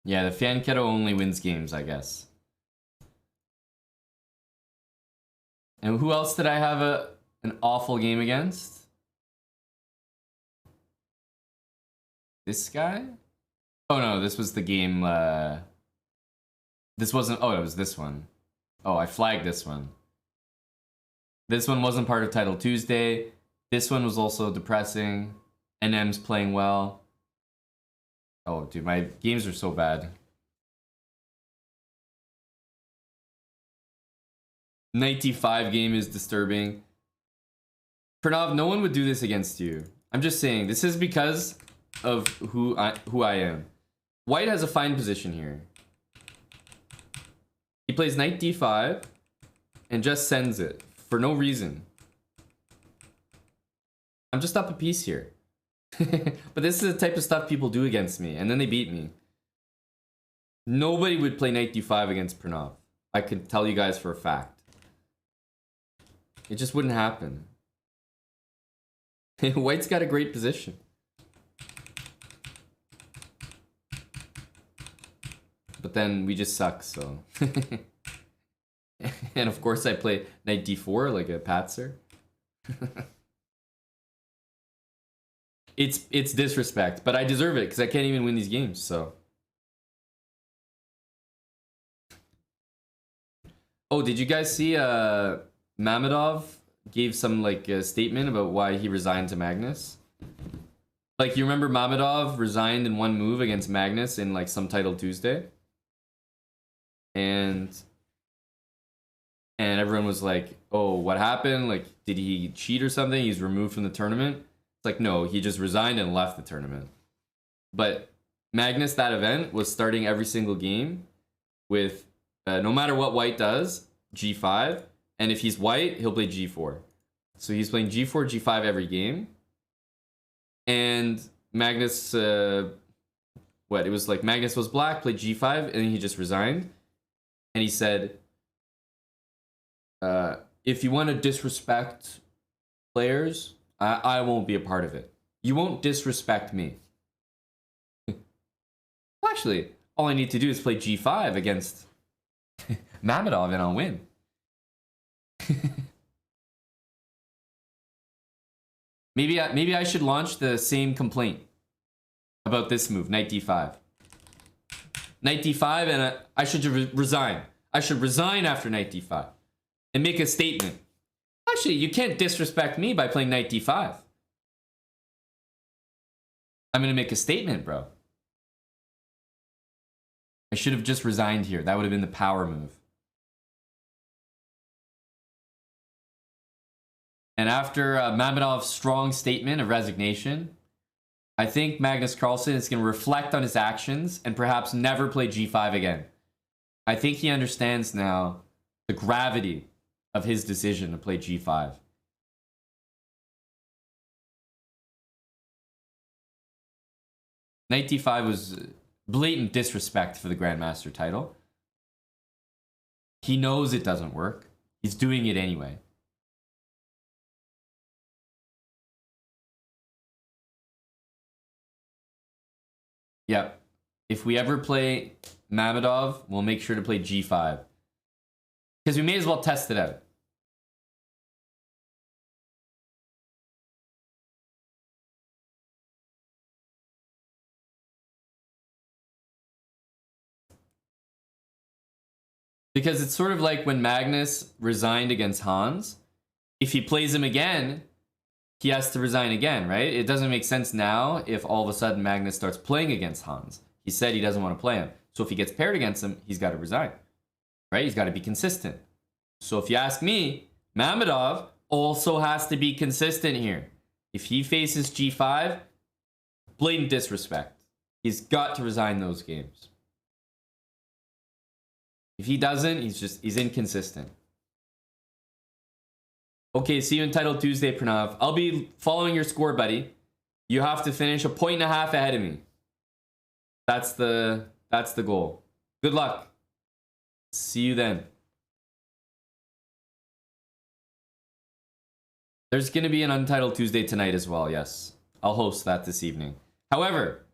Yeah, the Fianchetto only wins games, I guess. And who else did I have an awful game against? This guy? Oh no, this was the game, this wasn't, oh, it was this one. Oh, I flagged this one. This one wasn't part of Title Tuesday. This one was also depressing. NM's playing well. Oh, dude, my games are so bad. 95 game is disturbing. Pranav, no one would do this against you. I'm just saying, this is because of who I am. White has a fine position here. He plays knight d5 and just sends it for no reason. I'm just up a piece here. But this is the type of stuff people do against me, and then they beat me. Nobody would play knight d5 against Pranav. I can tell you guys for a fact. It just wouldn't happen. White's got a great position. But then we just suck, so. And of course I play knight d4 like a patzer. It's disrespect, but I deserve it because I can't even win these games, so. Oh, did you guys see Mamedov gave some like statement about why he resigned to Magnus? Like, you remember Mamedov resigned in one move against Magnus in like some Title Tuesday? And everyone was like, oh, what happened? Like, did he cheat or something? He's removed from the tournament. It's like, no, he just resigned and left the tournament. But Magnus, that event, was starting every single game with, no matter what White does, g5. And if he's White, he'll play g4. So he's playing g4, g5 every game. And Magnus, it was like Magnus was black, played g5, and then he just resigned. And he said, if you want to disrespect players, I won't be a part of it. You won't disrespect me. Well, actually, all I need to do is play g5 against Mamedov and I'll win. Maybe I should launch the same complaint about this move, knight d5. Knight d5, and I should resign. I should resign after knight d5 and make a statement. Actually, you can't disrespect me by playing knight d5. I'm gonna make a statement, bro. I should have just resigned here. That would have been the power move. And after Mamedov's strong statement of resignation, I think Magnus Carlsen is going to reflect on his actions and perhaps never play g5 again. I think he understands now the gravity of his decision to play g5. Knight d5 was blatant disrespect for the Grandmaster title. He knows it doesn't work. He's doing it anyway. Yep. If we ever play Mamedov, we'll make sure to play g5. Because we may as well test it out. Because it's sort of like when Magnus resigned against Hans. If he plays him again, he has to resign again, right? It doesn't make sense now if all of a sudden Magnus starts playing against Hans. He said he doesn't want to play him. So if he gets paired against him, he's got to resign, right? He's got to be consistent. So if you ask me, Mamedov also has to be consistent here. If he faces g5, blatant disrespect. He's got to resign those games. If he doesn't, he's inconsistent. Okay, see you in Title Tuesday, Pranav. I'll be following your score, buddy. You have to finish 1.5 points ahead of me. That's the goal. Good luck. See you then. There's going to be an Untitled Tuesday tonight as well, yes. I'll host that this evening. However,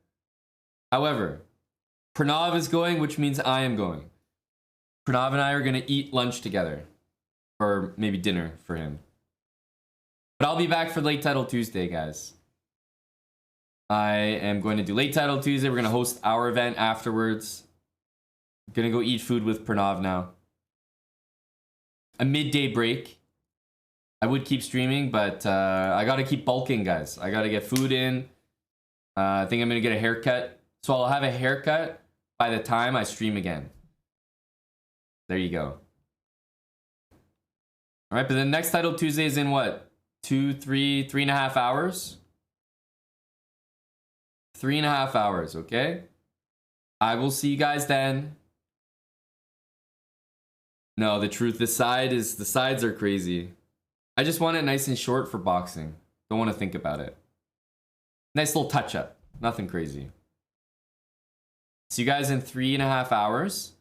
Pranav is going, which means I am going. Pranav and I are going to eat lunch together. Or maybe dinner for him. But I'll be back for Late Title Tuesday, guys. I am going to do Late Title Tuesday. We're going to host our event afterwards. I'm going to go eat food with Pranav now. A midday break. I would keep streaming, but I got to keep bulking, guys. I got to get food in. I think I'm going to get a haircut. So I'll have a haircut by the time I stream again. There you go. All right, but the next Title Tuesday is in what? 3.5 hours? 3.5 hours, okay? I will see you guys then. No, the truth, the sides are crazy. I just want it nice and short for boxing. Don't want to think about it. Nice little touch up. Nothing crazy. See you guys in 3.5 hours.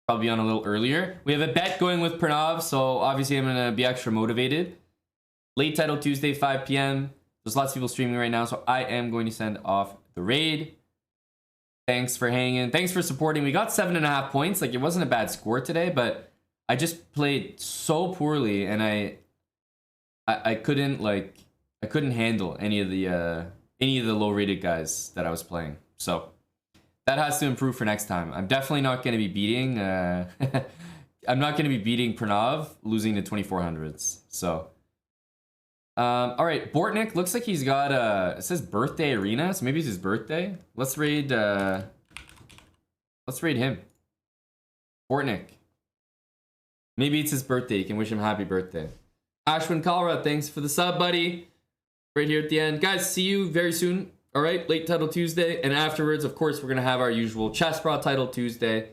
Probably on a little earlier. We have a bet going with Pranav, so obviously I'm going to be extra motivated. Late Title Tuesday, 5 p.m. There's lots of people streaming right now, so I am going to send off the raid. Thanks for hanging. Thanks for supporting. We got 7.5 points. Like, it wasn't a bad score today, but I just played so poorly, and I couldn't handle any of the low-rated guys that I was playing. So that has to improve for next time. I'm definitely not going to be beating. I'm not going to be beating Pranav, losing to 2400s. So, all right, Bortnik looks like he's got it says birthday arena, so maybe it's his birthday. Let's raid. Let's raid him. Bortnik. Maybe it's his birthday. You can wish him happy birthday. Ashwin Kalra, thanks for the sub, buddy. Right here at the end, guys. See you very soon. All right, Late Title Tuesday, and afterwards, of course, we're gonna have our usual chessbrah Title Tuesday.